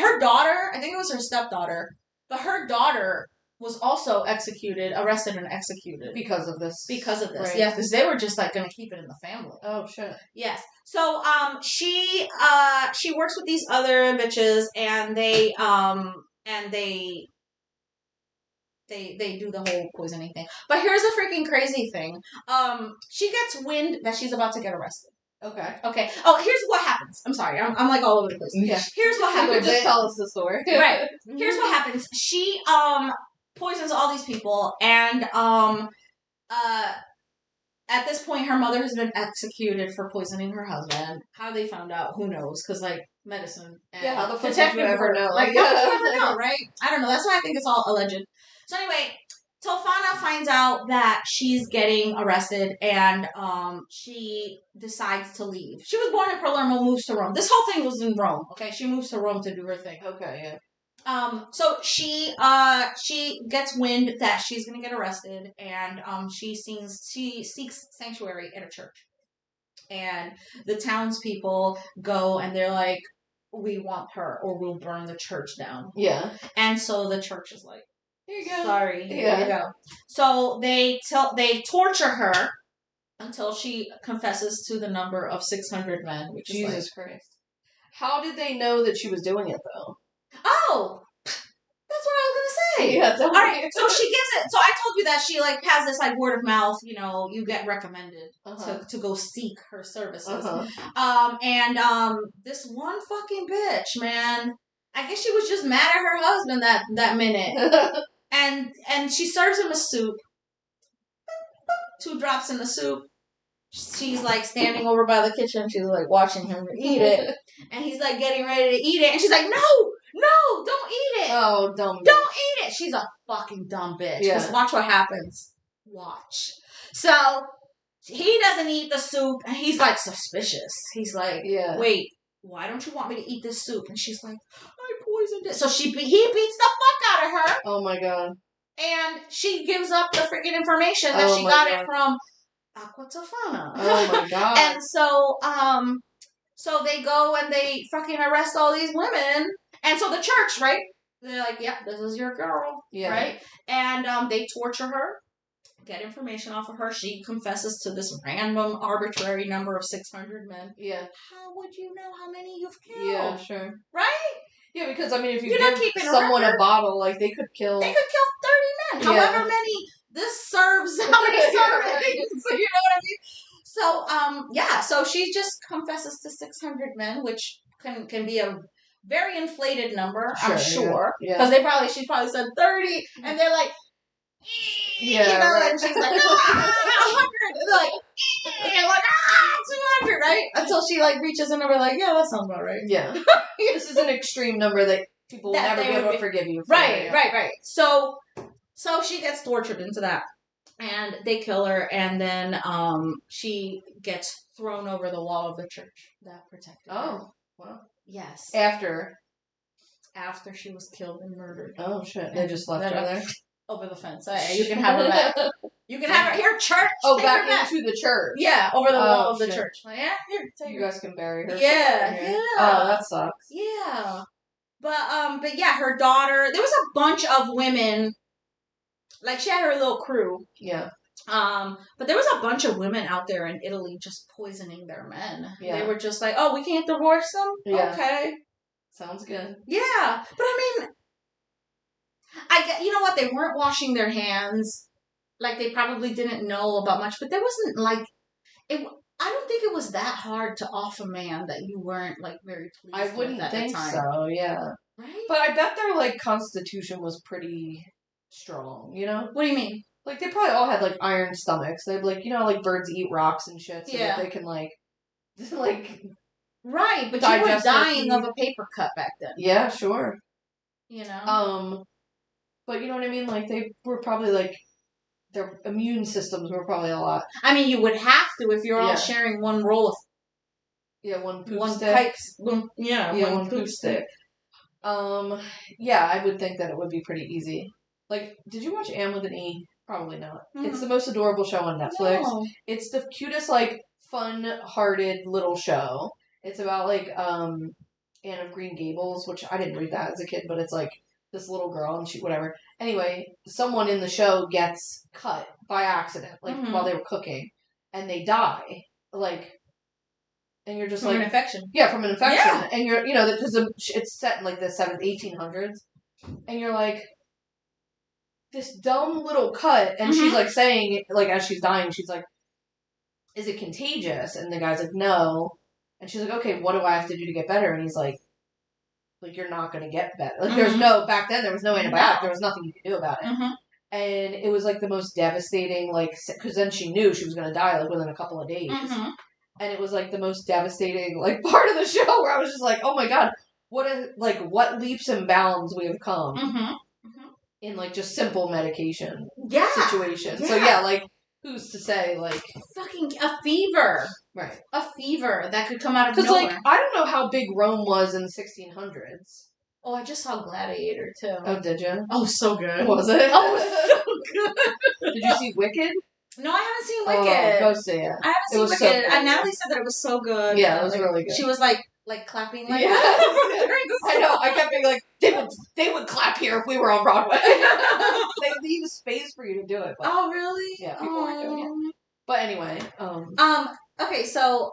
her daughter, I think it was her stepdaughter, but her daughter was also arrested and executed because of this. Right. Yeah, because they were just like going to keep it in the family. Oh shit. Yes. So she works with these other bitches, and they do the whole poisoning thing. But here's the freaking crazy thing. She gets wind that she's about to get arrested. Okay. Oh, here's what happens. I'm sorry. I'm like all over the place. Yeah. Here's what happens. Just tell us the story. Right. Here's what happens. She poisons all these people, and at this point her mother has been executed for poisoning her husband. How they found out, who knows? Because like medicine. And how the fuck would you ever know? Like, how would you ever know, right? I don't know. That's why I think it's all alleged. So anyway, Tofana finds out that she's getting arrested, and she decides to leave. She was born in Palermo, moves to Rome. This whole thing was in Rome. Okay, she moves to Rome to do her thing. Okay, yeah. So she gets wind that she's gonna get arrested, and she seeks sanctuary at a church, and the townspeople go and they're like, we want her or we'll burn the church down. Yeah. And so the church is like, Here you go. sorry, here you go. So they torture her until she confesses to the number of 600 men, which Jesus is Christ. How did they know that she was doing it though? Oh, that's what I was gonna say. Yeah. All right, so she gives it. So I told you that she like has this like word of mouth. You know, you get recommended to go seek her services. This one fucking bitch, man. I guess she was just mad at her husband that minute, and she serves him a soup. 2 drops in the soup. She's like standing over by the kitchen. She's like watching him eat it, and he's like getting ready to eat it, and she's like, no, don't eat it. Oh, dumb bitch. Don't eat it. She's a fucking dumb bitch. Yeah. Just watch what happens. Watch. So he doesn't eat the soup, and he's like suspicious. He's like, wait, why don't you want me to eat this soup? And she's like, I poisoned it. So he beats the fuck out of her. Oh my god. And she gives up the freaking information that she got it from Aqua Tofana. Oh my god. And so they go and they fucking arrest all these women. And so the church, right? They're like, yep, this is your girl. Yeah. Right? And they torture her, get information off of her. She confesses to this random arbitrary number of 600 men. Yeah. How would you know how many you've killed? Yeah, sure. Right? Yeah, because I mean, if you You're give someone a bottle, like they could kill. They could kill 30 men. However many this serves, how many servings. You know what I mean? So, so she just confesses to 600 men, which can be a very inflated number, I'm sure. Because she probably said 30, and they're like, and she's like, 100. And they're like, 200, right? Until she like reaches a number like, yeah, that sounds about right. Yeah. This is an extreme number that people will never be able to forgive you for. Right. So she gets tortured into that. And they kill her, and then she gets thrown over the wall of the church that protected her. Oh, wow. Yes. After she was killed and murdered. Oh, shit. They just left her there? Over the fence. Hey, you can have her back. You can have her here, church. Oh, back into the church. Yeah, over the wall of the church. Like, yeah, here, take you guys can bury her. Yeah. Oh, that sucks. Yeah. But yeah, her daughter, there was a bunch of women. Like, she had her little crew. Yeah. But there was a bunch of women out there in Italy just poisoning their men. Yeah. They were just like, oh, we can't divorce them? Yeah. Okay. Sounds good. Yeah. But I mean, you know what? They weren't washing their hands. Like, they probably didn't know about much. But there wasn't, like, I don't think it was that hard to off a man that you weren't, like, very pleased I wouldn't with at think the time. so, yeah. Right? But I bet their, like, constitution was pretty strong, you know? What do you mean? Like, they probably all had, like, iron stomachs. They'd, like, you know, like, birds eat rocks and shit so that they can, like, right, but you were dying of a paper cut back then. Yeah, sure. You know? But you know what I mean? Like, they were probably, like, their immune systems were probably a lot. I mean, you would have to if you're all sharing one roll of... Yeah, one poop one stick. Pipes, one poop stick. Yeah, I would think that it would be pretty easy. Like, did you watch Anne with an E? Probably not. Mm. It's the most adorable show on Netflix. No. It's the cutest, like, fun-hearted little show. It's about, like, Anne of Green Gables, which I didn't read that as a kid, but it's, like, this little girl, and she, whatever. Anyway, someone in the show gets cut by accident, like, while they were cooking, and they die. Like, and you're just from like... an infection. Yeah, from an infection. Yeah. And you're, you know, because it's set in, like, the 1800s. And you're like... this dumb little cut, and she's, like, saying, like, as she's dying, she's like, is it contagious? And the guy's like, no. And she's like, okay, what do I have to do to get better? And he's like, you're not going to get better. Like, there's no, back then, there was no antibiotic. There was nothing you could do about it. And it was, like, the most devastating, like, because then she knew she was going to die, like, within a couple of days. And it was, like, the most devastating, like, part of the show where I was just like, oh my god, what leaps and bounds we have come. In, like, just simple medication situation. Yeah. So, yeah, like, who's to say, like... Fucking a fever. Right. A fever that could come out of nowhere. Because, like, I don't know how big Rome was in the 1600s. Oh, I just saw Gladiator too. Oh, did you? Oh, so good. Was it? Oh, it was so good. Did you see Wicked? No, I haven't seen Oh, Wicked. go see it. I haven't It seen was so Wicked. good. And Natalie said that it was so good. Yeah, it was like, really good. She was like clapping like Yeah. during the I know. I kept being like, they would clap here if we were on Broadway. They leave space for you to do it. But, Oh, really? yeah, people weren't doing it. But anyway, Okay, so.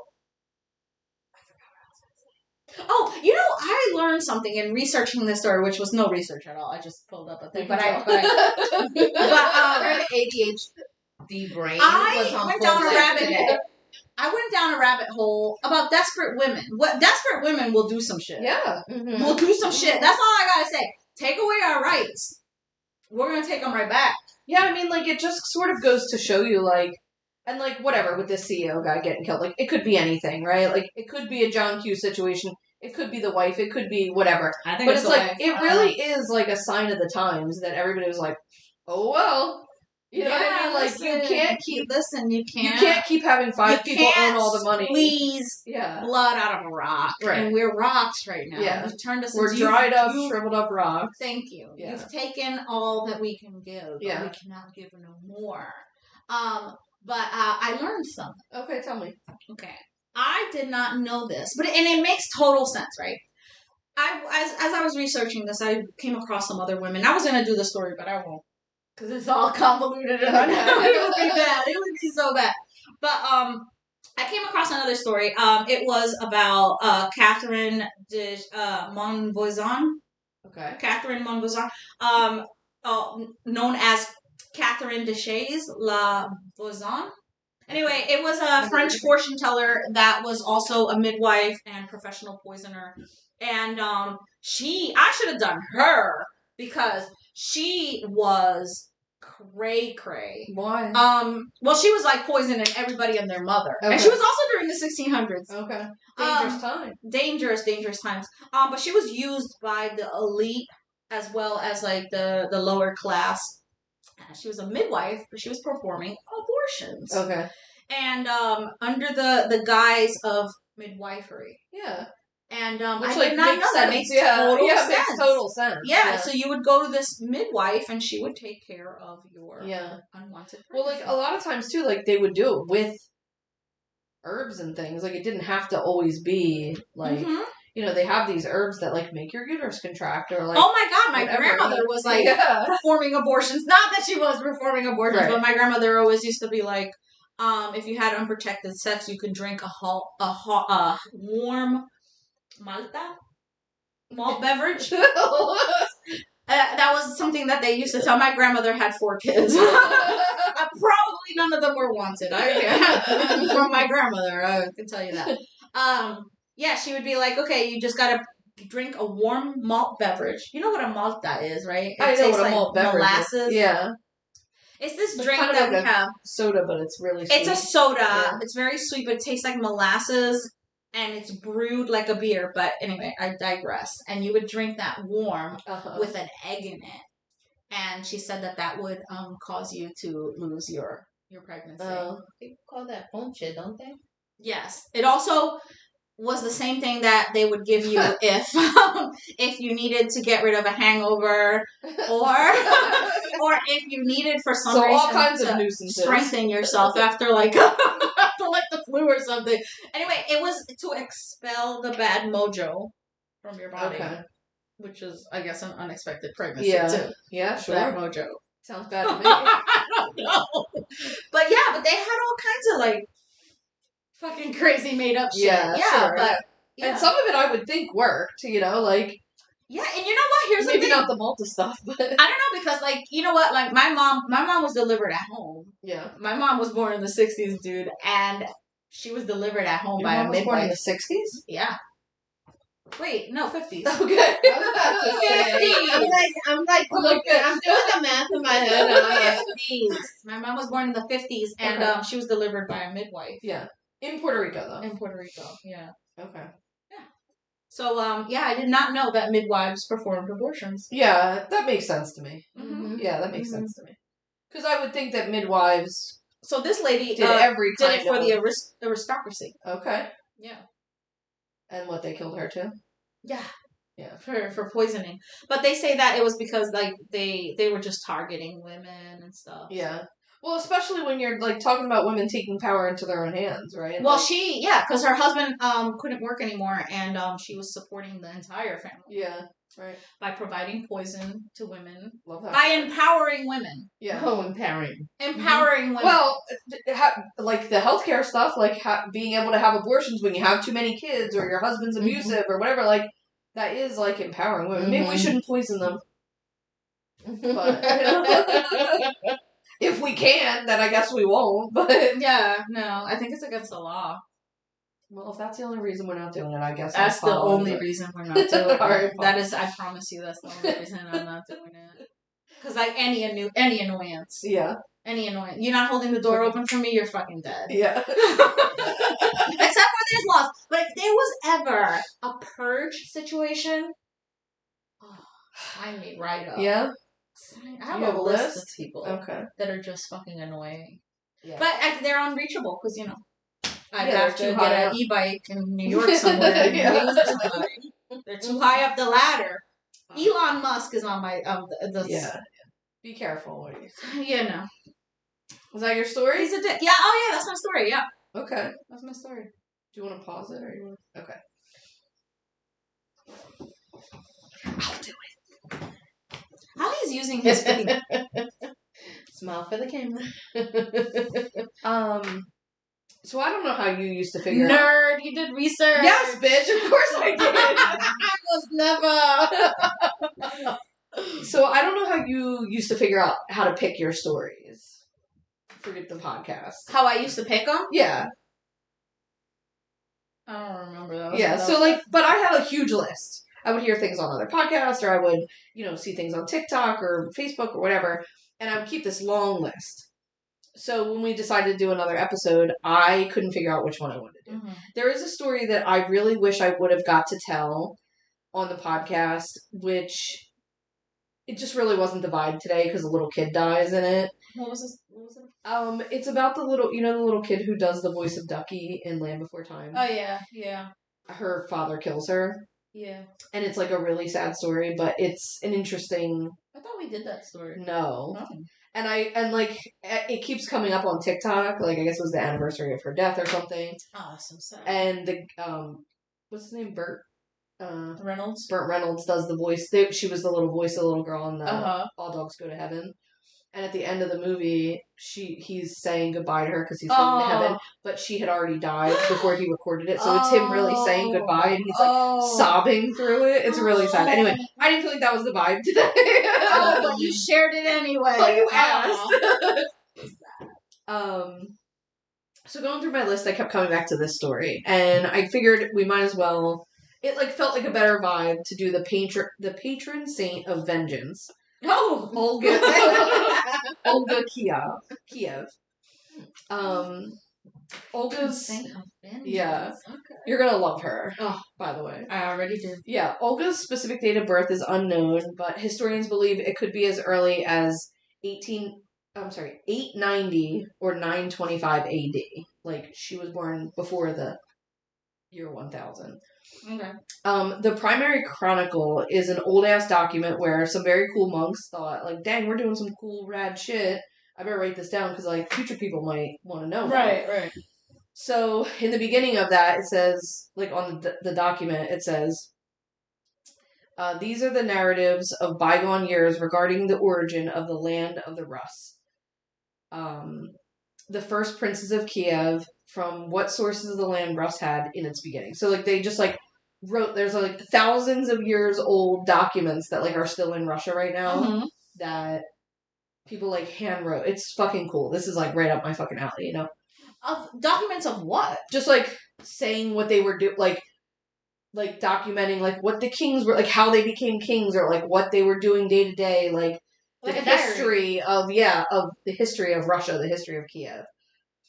Oh, you know, I learned something in researching this story, which was no research at all. I just pulled up a thing, but I Her ADHD brain was on went full down a blast rabbit today. hole. I went down a rabbit hole about desperate women. What desperate women will do some shit. yeah. Mhm. We'll do some shit. That's all I gotta say. Take away our rights. We're gonna take them right back. Yeah, I mean, like, it just sort of goes to show you, like, and, like, whatever, with this CEO guy getting killed, like, it could be anything, right? Like, it could be a John Q situation, it could be the wife, it could be whatever. I think But it's like, it really is, like, a sign of the times that everybody was like, oh, well. You know what I mean? Like, you can't keep... You You can't keep having five people own all the money. Squeeze Yeah. blood out of a rock. Right. And we're rocks right now. Yeah. You've turned us We're into dried up, shriveled up rocks. Thank you. Yeah. You've taken all that we can give. Yeah. But we cannot give no more. But I learned something. Okay, tell me. Okay. I did not know this, and it makes total sense, right? As I was researching this, I came across some other women. I was gonna do the story, but I won't, because it's all convoluted and it would be bad. It would be so bad. But I came across another story. It was about Catherine de Montvoisin. Okay. Catherine Montvoisin, known as Catherine de Chaise La Voisin. Anyway, it was a French fortune teller that was also a midwife and professional poisoner. And I should have done her because she was cray-cray. Why? Well, she was like poisoning everybody and their mother. Okay. And she was also during the 1600s. Okay. Dangerous time. Dangerous times. But she was used by the elite as well as like the lower class. She was a midwife, but she was performing abortions. Okay. And under the guise of midwifery. Yeah. And Which, I did not know that makes total sense. It makes total sense. Yeah, so you would go to this midwife and she would take care of your unwanted pregnancy. Well, like, a lot of times, too, like, they would do it with herbs and things. Like, it didn't have to always be, like, you know, they have these herbs that, like, make your uterus contract or, like... Oh, my God, my whatever. grandmother was, like, performing abortions. Not that she was performing abortions, Right. but my grandmother always used to be like, if you had unprotected sex, you could drink a warm malt beverage. That was something that they used to tell. My grandmother had 4 kids. Probably none of them were wanted. From my grandmother, I can tell you that. Yeah, she would be like, okay, you just gotta drink a warm malt beverage. You know what a malta is, right? I know what a like malt beverage molasses. is. Yeah. It's this It's drink kind of that like we have. Soda, but it's really sweet. It's a soda. Yeah. It's very sweet, but it tastes like molasses, and it's brewed like a beer. But anyway, I digress. And you would drink that warm with an egg in it. And she said that would cause you to lose your pregnancy. They call that ponche, don't they? Yes. It also was the same thing that they would give you if you needed to get rid of a hangover or if you needed for some reason all kinds to of nuisances. strengthen yourself after like the flu or something. Anyway, it was to expel the bad mojo from your body. Okay. Which is, I guess, an unexpected pregnancy too. Yeah, sure. Bad mojo. Sounds bad to me. I don't know. But they had all kinds of like fucking crazy made up shit. Yeah, sure. But And some of it I would think worked, you know, like... Yeah, and you know what? Here's the maybe thing. not the Malta stuff, but... I don't know, because, like, you know what? Like, my mom was delivered at home. Yeah. My mom was born in the 60s, dude, and she was delivered at home Your by mom a was born in midwife. the 60s? Yeah. Wait, no, 50s. Okay. I'm doing the math in my head. And I'm like, 50s. My mom was born in the 50s, and she was delivered by a midwife. Yeah. In Puerto Rico, though. In Puerto Rico, yeah. Okay. So, I did not know that midwives performed abortions. Yeah, that makes sense to me. Mm-hmm. Yeah, that makes sense to me. Because I would think that midwives... So this lady did every kind did it for the aristocracy. Okay. Yeah. And what, they killed her too? Yeah. Yeah. For poisoning. But they say that it was because like they were just targeting women and stuff. Yeah. Well, especially when you're like talking about women taking power into their own hands, right? Well, like, because her husband couldn't work anymore, and she was supporting the entire family. Yeah. Right. By providing poison to women. Love that. By empowering women. Yeah. Oh, empowering. Empowering women. Well, like the healthcare stuff, like being able to have abortions when you have too many kids or your husband's abusive or whatever, like that is like empowering women. Maybe we shouldn't poison them. But if we can, then I guess we won't. But yeah, no, I think it's against the law. Well, if that's the only reason we're not doing it, I guess that's the only reason we're not doing it. Right, that is, I promise you, that's the only reason I'm not doing it. Because like any annoyance, any annoyance, you're not holding the door open for me, you're fucking dead. Yeah. Except for there's laws, but if there was ever a purge situation, sign me right up. Yeah. I have a list of people okay. that are just fucking annoying. Yeah. But they're unreachable because, you know, I'd Yeah, have to get an e-bike in New York somewhere. They're too high up the ladder. Elon Musk is on my... Yeah. Be careful. What do you say? Yeah, no. Was that your story? He's a dick. Yeah, oh yeah, that's my story, yeah. Okay. That's my story. Do you want to pause it or you want to... Okay. I'll do it. Ali's using his feet. Smile for the camera. So I don't know how you used to figure out. Nerd, you did research. Yes, bitch. Of course I did. I was never. So I don't know how you used to figure out how to pick your stories for the podcast. How I used to pick them? Yeah. I don't remember that. Yeah. So like, but I had a huge list. I would hear things on other podcasts, or I would, see things on TikTok or Facebook or whatever, and I would keep this long list. So when we decided to do another episode, I couldn't figure out which one I wanted to do. Mm-hmm. There is a story that I really wish I would have got to tell on the podcast, which it just really wasn't the vibe today because a little kid dies in it. What was it? It's about the little kid who does the voice of Ducky in Land Before Time. Oh yeah, yeah. Her father kills her. Yeah. And it's like a really sad story, but it's an interesting... I thought we did that story. No. Oh. And it keeps coming up on TikTok. Like, I guess it was the anniversary of her death or something. Oh, so sad. And what's his name? Burt Reynolds. Burt Reynolds does the voice. She was the little voice of the little girl in All Dogs Go to Heaven. And at the end of the movie, he's saying goodbye to her because he's going to heaven. But she had already died before he recorded it. So it's him really saying goodbye. And he's sobbing through it. It's really sad. Anyway, I didn't feel like that was the vibe today. But you shared it anyway. Well, you asked. So going through my list, I kept coming back to this story. And I figured we might as well... It felt like a better vibe to do the patron saint of vengeance. Oh, Olga Kiev. Olga's okay. You're gonna love her. Oh, by the way, I already did. Yeah, Olga's specific date of birth is unknown, but historians believe it could be as early as 890 or 925 AD. Like she was born before the year 1000. Okay. The primary chronicle is an old-ass document where some very cool monks thought, like, dang, we're doing some cool, rad shit. I better write this down because, like, future people might want to know. Right. So, in the beginning of that, it says, like, on the document, it says, these are the narratives of bygone years regarding the origin of the land of the Rus. The first princes of Kiev, from what sources of the land Rus had in its beginning. So, like, they just, like, wrote, there's, like, thousands of years old documents that, like, are still in Russia right now that people, like, hand wrote. It's fucking cool. This is, like, right up my fucking alley, you know? Of documents of what? Just, like, saying what they were doing, like, documenting, like, what the kings were, like, how they became kings, or, like, what they were doing day to day, like the history of the history of Russia, the history of Kiev.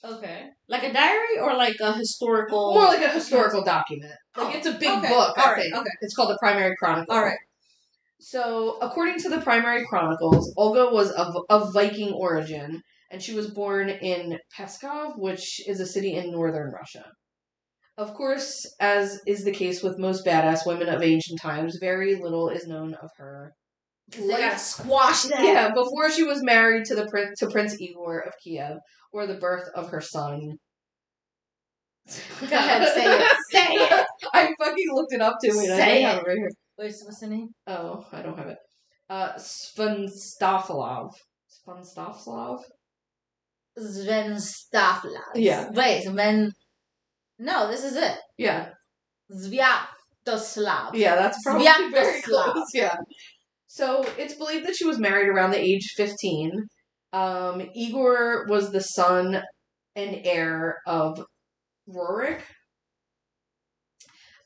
Okay. Like a diary or like a historical... More like a historical document. Like, it's a big book, I think. Okay. It's called the Primary Chronicle. All right. So, according to the Primary Chronicles, Olga was of Viking origin, and she was born in Pskov, which is a city in northern Russia. Of course, as is the case with most badass women of ancient times, very little is known of her They gotta squash that. Yeah, before she was married to Prince Igor of Kiev, or the birth of her son. Go ahead, say it. Say it. I fucking looked it up too. Wait, I Say have it. it right here. What's the name? Oh, I don't have it. Svenstaflov. Svenstaflov? Svenstaflov. Yeah. Wait, no, this is it. Yeah. Sviatoslav. Yeah, that's probably very Sviatoslav. close. Yeah. So it's believed that she was married around the age 15. Igor was the son and heir of Rurik.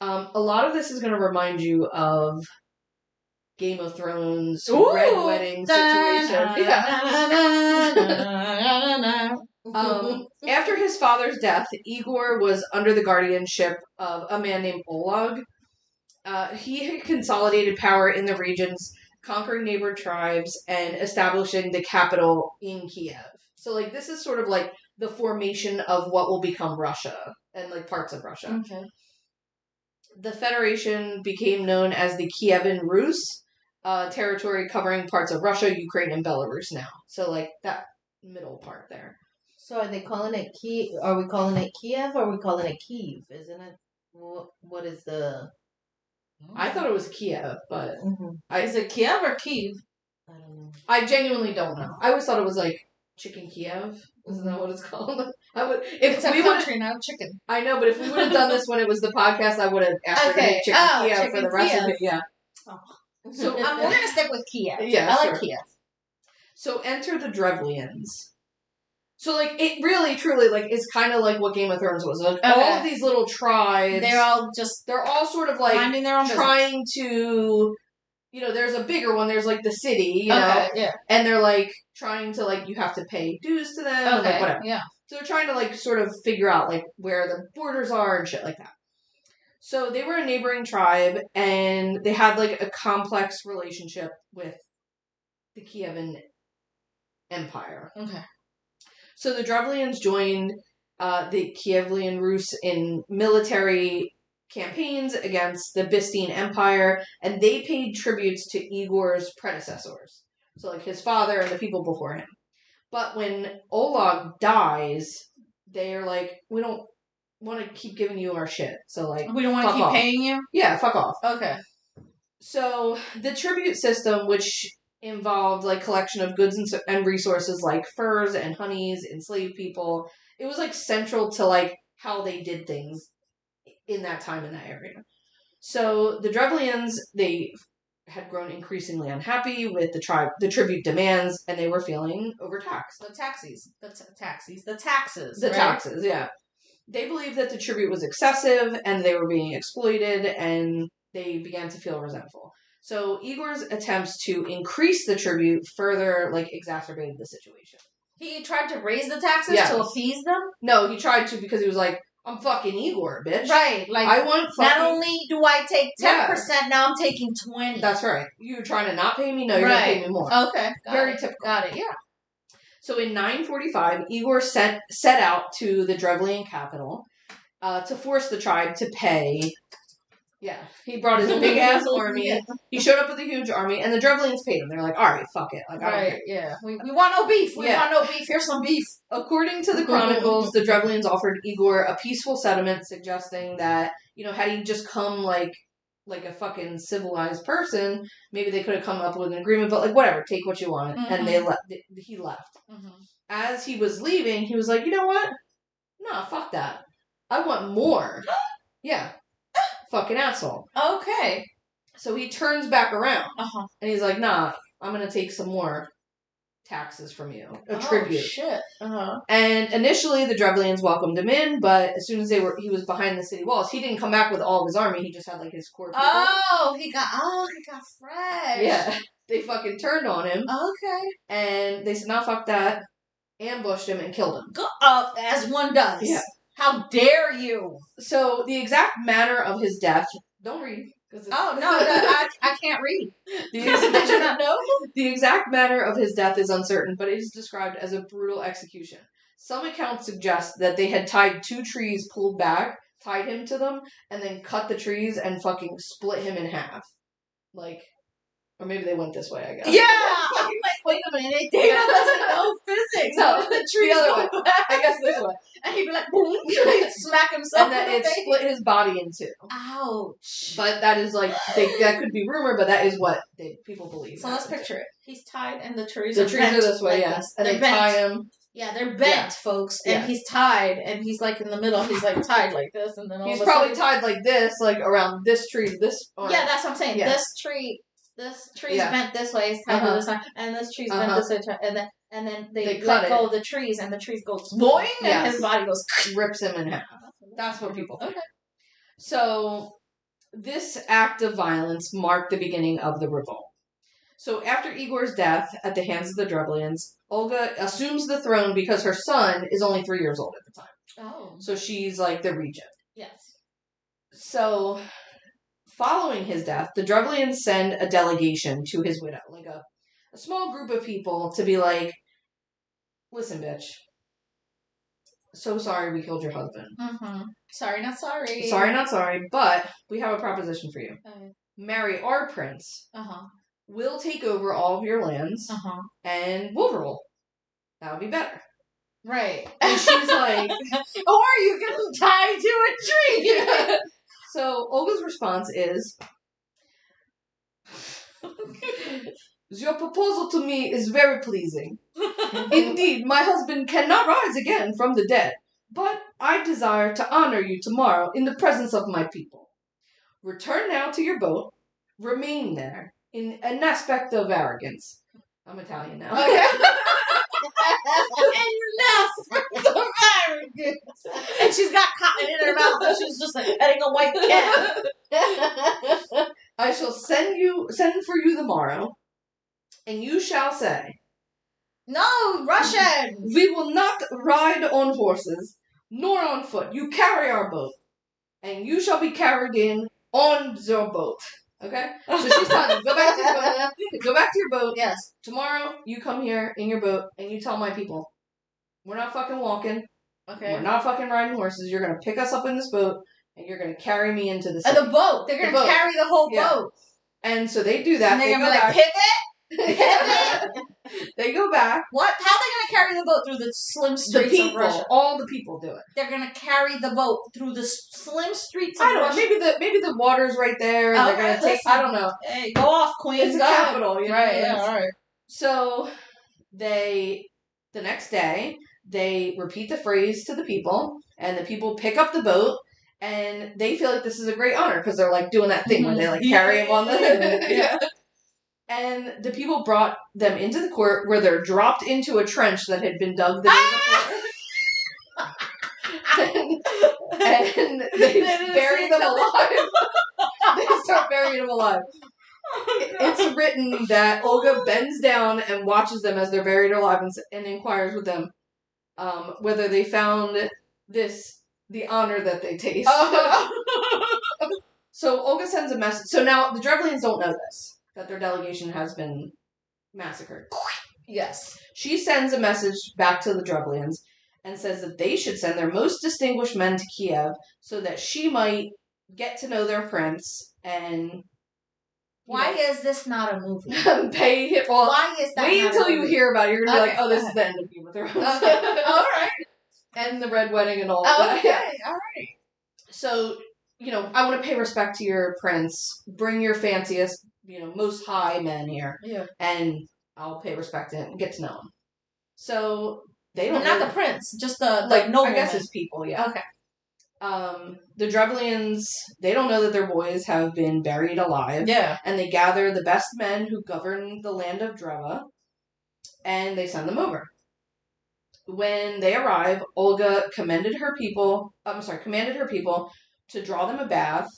A lot of this is going to remind you of Game of Thrones Red Wedding situation. After his father's death, Igor was under the guardianship of a man named Oleg. He had consolidated power in the regions, conquering neighbor tribes, and establishing the capital in Kiev. So, like, this is sort of like the formation of what will become Russia, and, like, parts of Russia. Okay. The Federation became known as the Kievan Rus, territory covering parts of Russia, Ukraine, and Belarus now. So, like, that middle part there. So are they calling it Kiev? Are we calling it Kiev or are we calling it Kiev? Isn't it? What is the... I thought it was Kiev, but Is it Kiev or Kiev? I don't know. I genuinely don't know. I always thought it was like Chicken Kiev. Isn't that what it's called? I would. If It's a we country, not a chicken. I know, but if we would have done this when it was the podcast, I would have asked her to make Chicken Kiev for Chicken the rest Kiev. of it. Yeah. Oh. So we're gonna stick with Kiev. Yeah, I sure. like Kiev. So enter the Drevlians. So, like, it really, truly, like, is kind of like what Game of Thrones was. Like, all of these little tribes... They're all sort of, like, minding their own trying to... You know, there's a bigger one. There's, like, the city, you know? Yeah. And they're, like, trying to, like, you have to pay dues to them. And, like, whatever. Yeah. So they're trying to, like, sort of figure out, like, where the borders are and shit like that. So they were a neighboring tribe, and they had, like, a complex relationship with the Kievan Empire. Okay. So the Drevlians joined the Kievan Rus in military campaigns against the Byzantine Empire, and they paid tributes to Igor's predecessors. So, like, his father and the people before him. But when Oleg dies, they're like, we don't want to keep giving you our shit. So, like, we don't want to keep paying you? Yeah, fuck off. Okay. So, the tribute system, which involved, like, collection of goods and resources like furs and honeys, enslaved people. It was, like, central to, like, how they did things in that time in that area. So the Drevlians, they had grown increasingly unhappy with the tribute demands, and they were feeling overtaxed. The taxes. The taxes, yeah. They believed that the tribute was excessive, and they were being exploited, and they began to feel resentful. So Igor's attempts to increase the tribute further, like, exacerbated the situation. He tried to raise the taxes to appease them? No, he tried to because he was like, I'm fucking Igor, bitch. Right. Like, I want fucking... Not only do I take 10%, now I'm taking 20%. That's right. You're trying to not pay me? No, you're going to pay me more. Okay. Very typical. Got it, yeah. So in 945, Igor set out to the Drevlian capital to force the tribe to pay... Yeah, he brought his big-ass army. Yeah. He showed up with a huge army, and the Drevlians paid him. They're like, all right, fuck it. Like, I don't care. Yeah. We want no beef. We want no beef. Here's some beef. According to the chronicles, the Drevlians offered Igor a peaceful settlement, suggesting that, you know, had he just come like a fucking civilized person, maybe they could have come up with an agreement, but, like, whatever, take what you want. Mm-hmm. And he left. Mm-hmm. As he was leaving, he was like, you know what? Nah, fuck that. I want more. Yeah. Fucking asshole. Okay. So he turns back around. Uh-huh. And he's like, nah, I'm going to take some more taxes from you. A tribute. Shit. Uh-huh. And initially the Drevlians welcomed him in, but as soon as he was behind the city walls, he didn't come back with all of his army. He just had, like, his core people. He got fresh. Yeah. They fucking turned on him. Okay. And they said, nah, fuck that. Ambushed him and killed him. As one does. Yeah. How dare you? So, the exact manner of his death... Don't read. I can't read. Did you not know? The exact manner of his death is uncertain, but it is described as a brutal execution. Some accounts suggest that they had tied 2 trees pulled back tied him to them, and then cut the trees and fucking split him in half. Like, or maybe they went this way, I guess. Yeah! I'm like, wait a minute, Dana doesn't know physics. No, How did the trees the other go way. back? I guess this way. And he'd be like, boom, he'd smack himself And then in it the face. split his body in two. Ouch. But that is like, that could be rumor, but that is what people believe. So let's happened. picture it. He's tied and the trees The are trees bent are this way, like yes. this. And They're they bent. tie him. Yeah, they're bent, Yeah. folks. And Yeah. he's tied, and he's like in the middle. He's like tied like this, and then all He's of a probably sudden- tied like this, like around this tree, this arm. Yeah, that's what I'm saying. Yeah. This tree's Yeah. bent this way, it's tied to Uh-huh. this side, and this tree's bent this way, and then they They let cut go it. of the trees, and the trees go boing, and Yes. his body goes. Rips him in half. That's what people think. Okay. So, this act of violence marked the beginning of the revolt. So, after Igor's death at the hands of the Drevlians, Olga assumes the throne because her son is only 3 years old at the time. Oh. So, she's like the regent. Yes. So, following his death, the Drevlians send a delegation to his widow, like a small group of people, to be like, listen, bitch. So sorry we killed your husband. Mm-hmm. Sorry, not sorry. Sorry, not sorry, but we have a proposition for you. Okay. Marry our prince. Uh-huh. We'll take over all of your lands, Uh-huh. and we'll rule. That would be better. Right. And she's like, or you can tie to a tree. So Olga's response is, your proposal to me is very pleasing. Indeed, my husband cannot rise again from the dead, but I desire to honor you tomorrow in the presence of my people. Return now to your boat. Remain there in an aspect of arrogance. I'm Italian now. Okay. And you're now very good. And she's got cotton in her mouth, so she's just like petting a white cat. I shall send for you the morrow, and you shall say, No, Russian. we will not ride on horses, nor on foot. You carry our boat, and you shall be carried in on your boat. Okay? So she's telling him, go back to your boat. Go back to your boat. Yes. Tomorrow, you come here in your boat, and you tell my people, we're not fucking walking. Okay. We're not fucking riding horses. You're going to pick us up in this boat, and you're going to carry me into the And city. the boat. They're going The to boat. carry the whole Yeah. boat. And so they do that. And they're They going to go be like, back. pivot. Pivot. They go back. What? How are they going to carry the boat through the slim The streets of people, Russia? all the people do it. They're going to carry the boat through the slim streets of I don't know. Russia. Maybe the water's right there. And Okay, they're gonna take. listen. I don't know. Hey, go off, Queen. It's a Go ahead. capital, you know. Right, Yes. yeah, all right. So the next day, they repeat the phrase to the people, and the people pick up the boat, and they feel like this is a great honor because they're like doing that thing where they like carry him on the. Yeah. And the people brought them into the court where they're dropped into a trench that had been dug the day before. and they bury them alive. They start burying them alive. It's written that Olga bends down and watches them as they're buried alive and inquires with them whether they found the honor that they taste. So Olga sends a message. So now the Drevlians don't know this, that their delegation has been massacred. Yes. She sends a message back to the Drevlians and says that they should send their most distinguished men to Kiev so that she might get to know their prince and Why is this not a movie? pay him. Well, Why is that wait not until a you movie? hear about it. You're gonna be Okay, like, oh, this okay. is the end of Game of Thrones. Okay. All right. And the Red Wedding and all of that. Okay. Yeah. All right. So, I want to pay respect to your prince. Bring your fanciest, most high men here. Yeah. And I'll pay respect to him. Get to know him. So, they But don't not know. the prince, just the like, nobleman. I guess it's people, yeah. Okay. The Drevlians, they don't know that their boys have been buried alive. Yeah. And they gather the best men who govern the land of Dreva, and they send them over. When they arrive, Olga commanded her people to draw them a bath.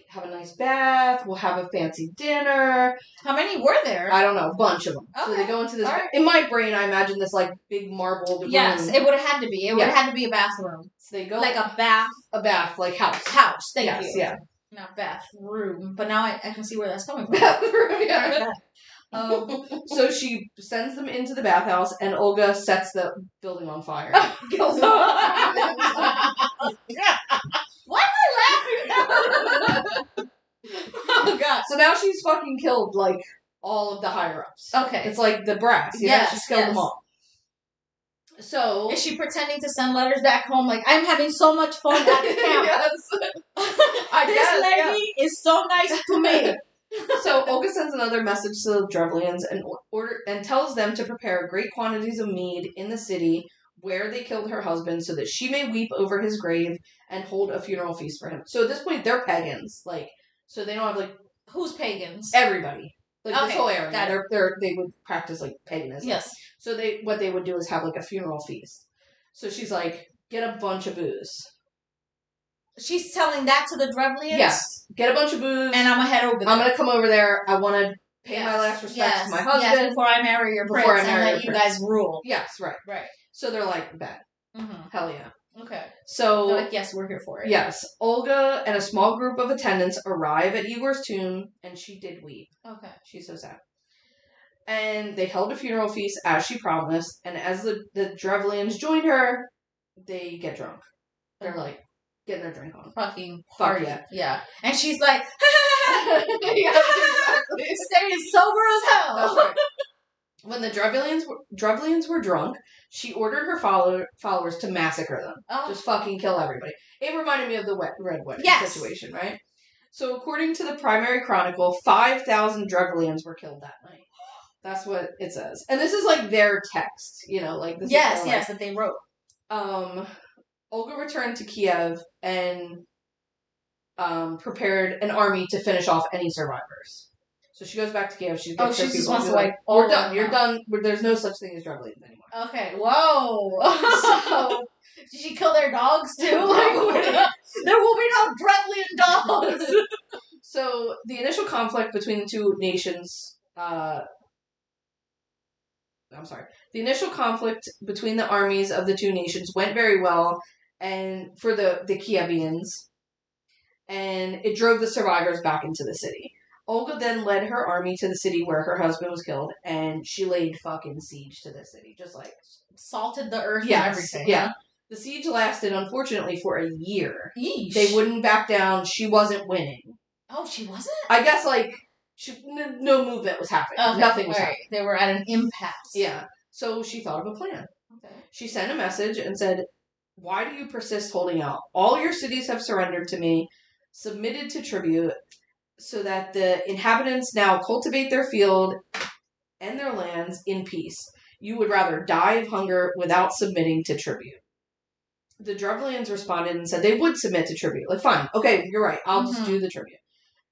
Have a nice bath. We'll have a fancy dinner. How many were there? I don't know, a bunch of them. So Okay. they go into this. All right. In my brain, I imagine this like big marbled room. Yes, it would have had to be. It would have Yeah. had to be a bathroom. So they go Like a bath a bath, like house. house. Thank Yes, you. yeah. Not bathroom. But now I can see where that's coming from. Bathroom, yeah. So she sends them into the bathhouse, and Olga sets the building on fire. Kills them. Oh god. So now she's fucking killed like all of the higher ups. Okay. It's like the brass. You know, she's killed them all. So is she pretending to send letters back home like I'm having so much fun at the camp? yes. This lady is so nice to me. So Olga sends another message to the Drevlians and tells them to prepare great quantities of mead in the city where they killed her husband so that she may weep over his grave and hold a funeral feast for him. So at this point they're pagans, like, so they don't have like Who's pagans? everybody. Like this Okay, whole area. got it. They would practice like paganism. Yes. So what they would do is have like a funeral feast. So she's like, get a bunch of booze. She's telling that to the Drevlians? Yes. Get a bunch of booze. And I'm gonna head over there. I'm gonna come over there. I want to pay my last respects to my husband. Yes, before I marry your prince and let you guys rule. Yes, right. Right. So they're like, bet. Mm-hmm. Hell yeah. Okay. So, They're like, yes, we're here for it. yes, Olga and a small group of attendants arrive at Igor's tomb, and she did weep. Okay. She's so sad. And they held a funeral feast as she promised, and as the Drevlians join her, they get drunk. They're like, getting their drink on. Fucking Fuck party. yeah. Yeah. And she's like, Yes, exactly. staying sober as hell. That's right. When the Drevlians were drunk, she ordered her followers to massacre them. Oh. Just fucking kill everybody. It reminded me of the Red Wedding situation, right? So according to the primary chronicle, 5,000 Drevlians were killed that night. That's what it says. And this is like their text, you know, like this Yes, is their, that they wrote. Olga returned to Kiev and prepared an army to finish off any survivors. So she goes back to Kiev. She gets her she just people. wants She's to like, all we're of done. them You're out. done. There's no such thing as Drevlians anymore. Okay. Whoa. So, did she kill their dogs too? Like, there will be no Drevlian dogs. So the initial conflict between the two nations. The initial conflict between the armies of the two nations went very well, and for the Kievians, and it drove the survivors back into the city. Olga then led her army to the city where her husband was killed, and she laid fucking siege to the city, just like salted the earth yes, and everything. Yeah. The siege lasted, unfortunately, for a year. Yeesh. They wouldn't back down. She wasn't winning. Oh, she wasn't? I guess, like, no movement was happening. Okay, Nothing was right. happening. They were at an impasse. Yeah. So she thought of a plan. Okay. She sent a message and said, "Why do you persist holding out? All your cities have surrendered to me, submitted to tribute, so that the inhabitants now cultivate their field and their lands in peace. You would rather die of hunger without submitting to tribute." The Drevlians responded and said they would submit to tribute. Like, fine, okay, you're right. I'll just do the tribute.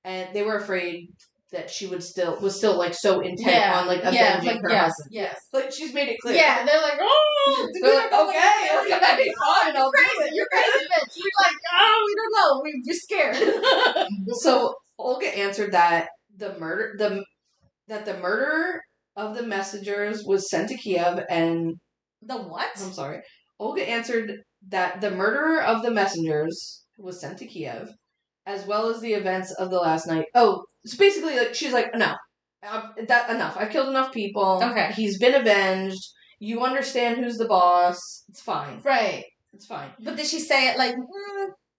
And they were afraid that she was still like so intent on like avenging her husband. Yes. Like, she's made it clear. Yeah, they're like, oh, They're like, okay, fine, I'll do it. You're crazy, bitch. We're like, oh, we don't know. We're just scared. So Olga answered that the murderer of the messengers was sent to Kiev, and the what? I'm sorry. Olga answered that the murderer of the messengers was sent to Kiev, as well as the events of the last night. Oh, so basically, like, she's like, no, enough. I've killed enough people. Okay. He's been avenged. You understand who's the boss. It's fine. Right. It's fine. But did she say it like,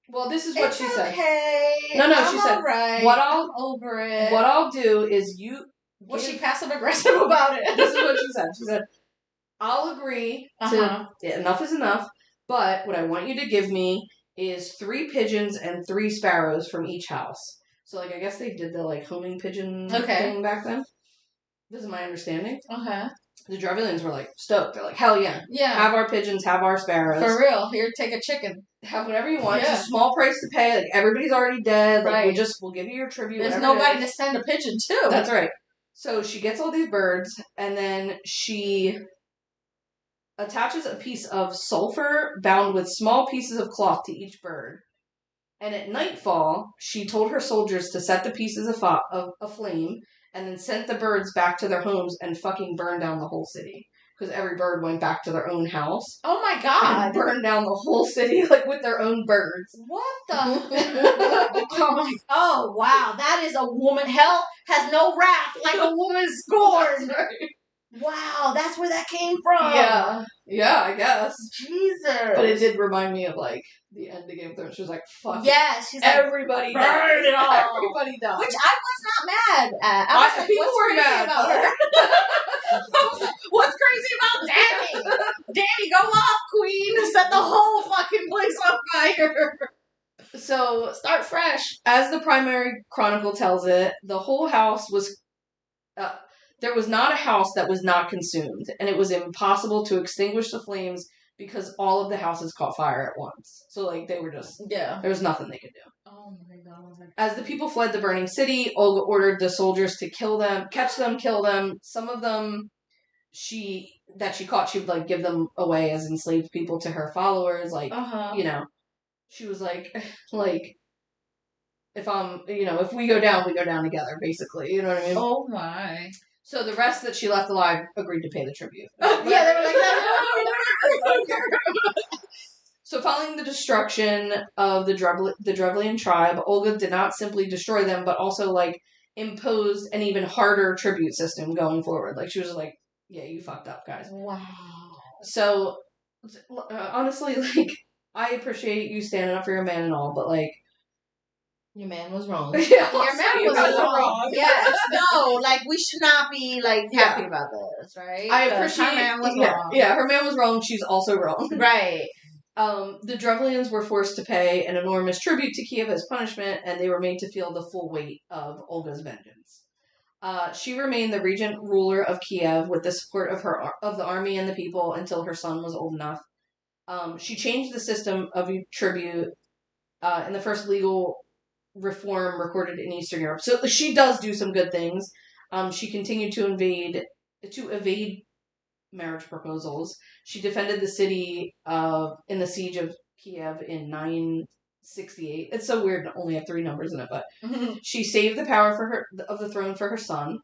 Well, this is what she said. Okay. No, I'm she said, right. what I'm over it. What I'll do is you... Was she passive aggressive about it? This is what she said. She said, I'll agree to... Enough is enough, but what I want you to give me is 3 pigeons and 3 sparrows from each house. So, like, I guess they did the, like, homing pigeon thing back then. This is my understanding. Okay. The Drevlians were, like, stoked. They're like, hell yeah. Yeah. Have our pigeons, have our sparrows. For real. Here, take a chicken. Have whatever you want. Yeah. It's a small price to pay. Like, everybody's already dead. Like, Right. we'll give you your tribute. There's whatever nobody to send a pigeon to. That's right. So she gets all these birds, and then she attaches a piece of sulfur bound with small pieces of cloth to each bird. And at nightfall, she told her soldiers to set the pieces aflame, and then sent the birds back to their homes and fucking burned down the whole city. Because every bird went back to their own house. Oh my god. And burned down the whole city, like, with their own birds. What the? Oh wow, that is a woman. Hell has no wrath like a woman scorned. That's right. Wow, that's where that came from. Yeah, I guess. Jesus. But it did remind me of, like, the ending into Game of Thrones. She was like, fuck Yeah, she's like, everybody burn dies. it all. Everybody dies. which I was not mad at. I was like, people what's were crazy mad. about her? I was like, what's crazy about Danny? Danny, go off, queen. Set the whole fucking place on fire. So, Start fresh. as the primary chronicle tells it, the whole house was... there was not a house that was not consumed, and it was impossible to extinguish the flames because all of the houses caught fire at once. So, like, they were just... Yeah. There was nothing they could do. Oh my god. As the people fled the burning city, Olga ordered the soldiers to kill them, catch them, kill them. Some of them she caught, she would, like, give them away as enslaved people to her followers. Like, you know, she was like, if we go down, we go down together, basically. You know what I mean? Oh my. So the rest that she left alive agreed to pay the tribute. Yeah, they were like, So following the destruction of the Drevlian tribe, Olga did not simply destroy them, but also, like, imposed an even harder tribute system going forward. Like, she was like, yeah, you fucked up, guys. wow. So, honestly, like, I appreciate you standing up for your man and all, but, like... Your man was wrong. Yeah, Your man was wrong. Yes, no, like, we should not be, like, happy about this, right? I 'Cause appreciate... her man was yeah, wrong. yeah, her man was wrong, she's also wrong. Right. The Drevlians were forced to pay an enormous tribute to Kiev as punishment, and they were made to feel the full weight of Olga's vengeance. She remained the regent ruler of Kiev with the support of the army and the people until her son was old enough. She changed the system of tribute in the first legal reform recorded in Eastern Europe. So she does do some good things. She continued to evade marriage proposals. She defended the city in the siege of Kiev in 968. It's so weird to only have 3 numbers in it, but she saved the power of the throne for her son.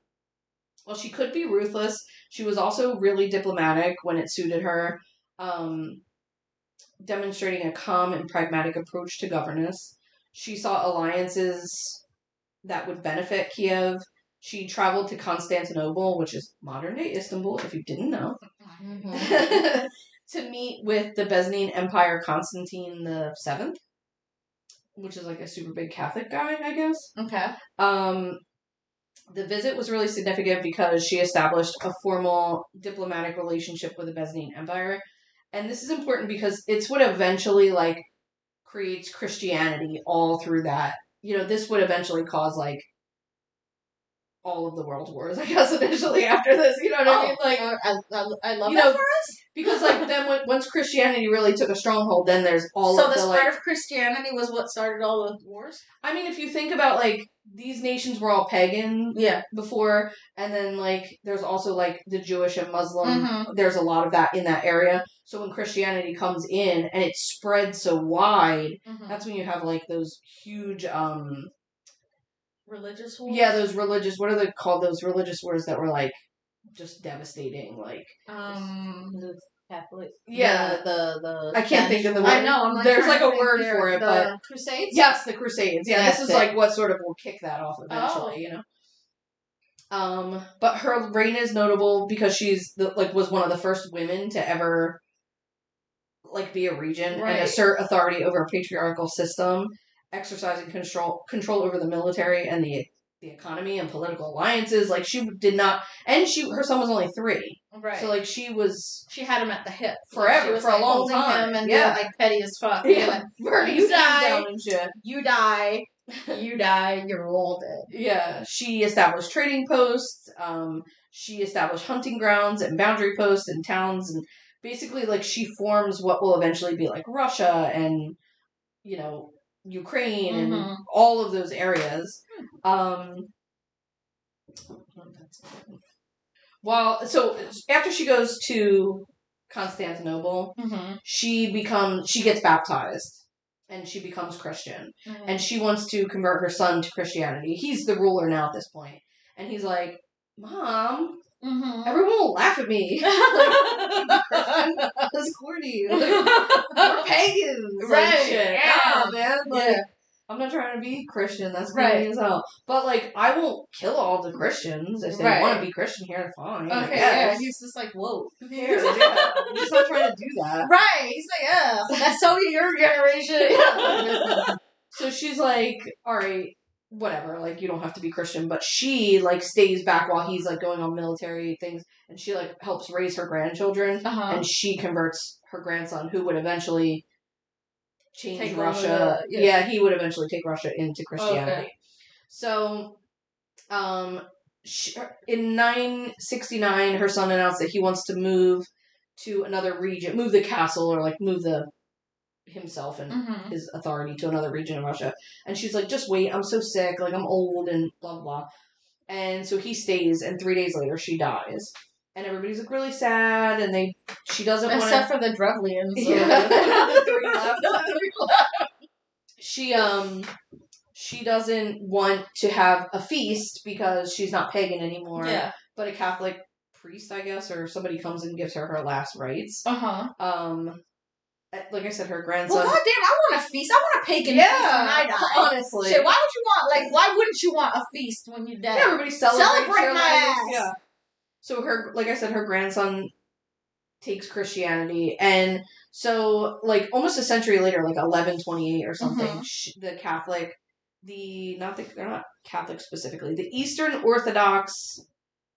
While she could be ruthless, she was also really diplomatic when it suited her, demonstrating a calm and pragmatic approach to governance. She sought alliances that would benefit Kiev. She traveled to Constantinople, which is modern-day Istanbul, if you didn't know, to meet with the Byzantine Empire Constantine VII, which is like a super big Catholic guy, I guess. Okay. The visit was really significant because she established a formal diplomatic relationship with the Byzantine Empire. And this is important because it's what eventually, like, creates Christianity all through that. You know, this would eventually cause, like, all of the world wars, I guess, initially after this. You know what I mean? Like, I love you that know, for us. because, like, then once Christianity really took a stronghold, then there's all So of the the, spread like... of Christianity was what started all the wars? I mean, if you think about, like, these nations were all pagan before, and then, like, there's also, like, the Jewish and Muslim, there's a lot of that in that area. So when Christianity comes in, and it spreads so wide, that's when you have, like, those huge, religious wars? yeah, those religious, what are they called, those religious wars that were, like, just devastating, like... The Catholic. Yeah. The I can't think of the word. I know, I'm like... There's, trying like, to a think word there. for it, The but... Crusades? Yes, the Crusades. Yeah, That's this is, it. like, what sort of will kick that off eventually, you know? But her reign is notable because she's, was one of the first women to ever, like, be a regent and assert authority over a patriarchal system, exercising control over the military and the economy and political alliances. Like, she did not... And her son was only 3. Right. So, like, she had him at the hip. Forever, She was, for a like, long holding time. him and Yeah. being, like, petty as fuck. Yeah. Like, burning you his hands die. down and shit. you die, you're all dead. Yeah, she established trading posts, she established hunting grounds and boundary posts and towns, and basically, like, she forms what will eventually be, like, Russia and, you know, Ukraine and all of those areas. So after she goes to Constantinople, she gets baptized. And she becomes Christian. And she wants to convert her son to Christianity. He's the ruler now at this point. And he's like, Mom, everyone will laugh at me. Like, Christian? That's corny. Like, we're pagans. Right. Like, shit. Yeah. Nah, man. Like, I'm not trying to be Christian. That's Right. crazy as hell. But, like, I won't kill all the Christians. If they Right. want to be Christian here, fine. I Okay, guess. yeah. He's just like, whoa. Who cares? Yeah. I'm just not trying to do that. Right. He's like, yeah. That's so your generation. So she's like, all right, whatever. Like, you don't have to be Christian. But she, like, stays back while he's, like, going on military things. And she, like, helps raise her grandchildren. Uh-huh. And she converts her grandson, who would eventually change Take over Russia. the- Yeah, he would eventually take Russia into Christianity. Okay. So, in 969, her son announced that he wants to move to another region, move the castle, or like move himself and Mm-hmm. his authority to another region in Russia. And she's like, just wait, I'm so sick, like I'm old and blah blah blah. And so he stays, and 3 days later she dies. And everybody's like really sad, and she doesn't want to. Except for the Drevlians. Yeah. The 3 left. She doesn't want to have a feast because she's not pagan anymore. Yeah. But a Catholic priest, I guess, or somebody comes and gives her last rites. Uh-huh. Like I said, her grandson. Well, goddamn, I want a feast. I want a pagan feast when I die. honestly. Shit, why would you want, like, why wouldn't you want a feast when you die? Yeah, everybody celebrates Celebrate their my lives. ass. Yeah. So like I said, her grandson takes Christianity, and so like almost a century later, like 1128 or something, Mhm. the Catholic, they're not Catholic specifically, the Eastern Orthodox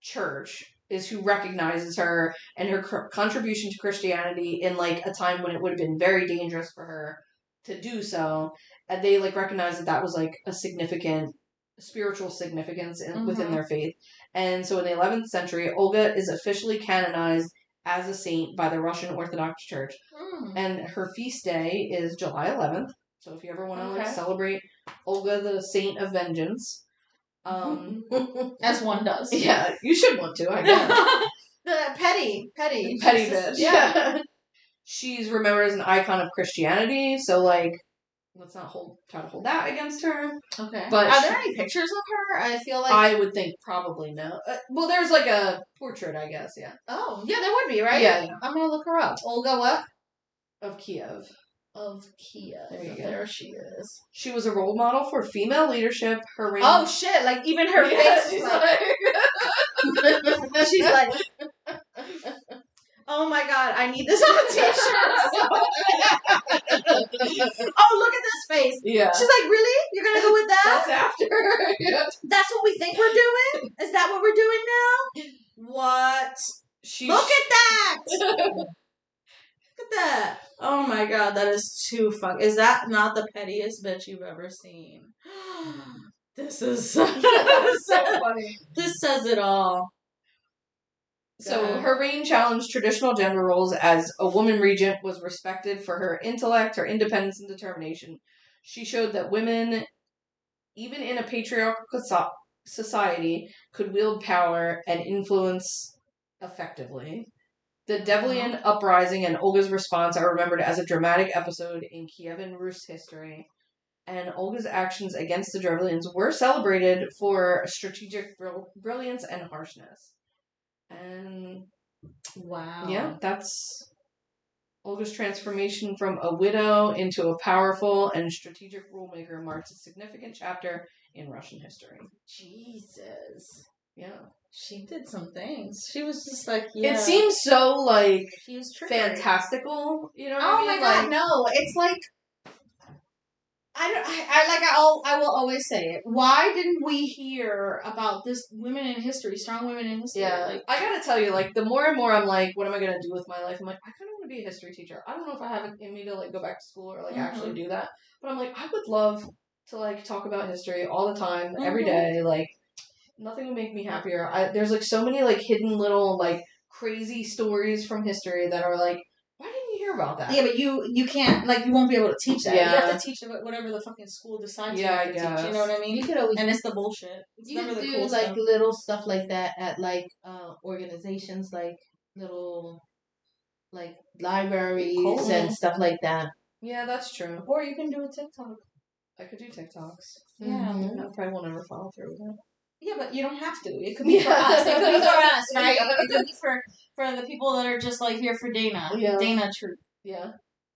Church is who recognizes her and her contribution to Christianity in like a time when it would have been very dangerous for her to do so, and they like recognize that was like a significant spiritual significance within their faith. And so in the 11th century, Olga is officially canonized as a saint by the Russian Orthodox Church, and her feast day is July 11th. So if you ever want to like celebrate Olga, the Saint of Vengeance, As one does. yeah, you should want to. I guess. The petty Bitch. Yeah. She's remembered as an icon of Christianity, so like, let's not try to hold that against her. Okay. But are there any pictures of her? I feel like. I would think probably no. Well, there's like a portrait, I guess. Yeah. Oh, yeah, there would be, right? Yeah. I'm gonna look her up. Olga what? Of Kiev. Of Kiev. There you go. There she is. She was a role model for female leadership. Her reign. Oh shit! Like even her face. she's Is like, she's like, oh my god, I need this on a t-shirt. Oh, look at this face. Yeah. She's like, really? You're gonna go with that? That's after. Yeah. That's what we think we're doing? Is that what we're doing now? What? Look at that! Look at that. Oh my god, that is too fun. Is that not the pettiest bitch you've ever seen? This is so funny. This says it all. So her reign challenged traditional gender roles as a woman regent was respected for her intellect, her independence, and determination. She showed that women, even in a patriarchal society, could wield power and influence effectively. The Devlian uprising and Olga's response are remembered as a dramatic episode in Kievan Rus history. And Olga's actions against the Drevlians were celebrated for strategic brilliance and harshness. And Wow. yeah, that's Olga's transformation from a widow into a powerful and strategic rulemaker marks a significant chapter in Russian history. Jesus. Yeah. She did some things. She was just like, yeah. It seems so, like, she was trickery. fantastical, you know what Oh I mean? my god, Like, no. It's like I will always say it. Why didn't we hear about this women in history, strong women in history? yeah, Like, I gotta tell you, like, the more and more I'm like, what am I gonna do with my life? I'm like, I kind of want to be a history teacher. I don't know if I have it in me to, like, go back to school or, like, actually do that. But I'm like, I would love to, like, talk about history all the time, every day. Like, nothing would make me happier. There's, like, so many, like, hidden little, like, crazy stories from history that are, like, why didn't you hear about that? yeah, but you can't, like, you won't be able to teach that. Yeah. You have to teach whatever the fucking school decides you have to teach. You know what I mean? You could always And it's the bullshit. It's you never could the do cool like stuff. little stuff like that at like organizations, like little like libraries Cool. and stuff like that. Yeah, that's true. Or you can do a TikTok. I could do TikToks. Yeah. Mhm. I probably won't ever follow through with that. Yeah, but you don't have to. It could be for Yeah. us. It could be for us, right? Yeah. It could be for the people that are just like here for Dana. Yeah. Dana Troop. Yeah.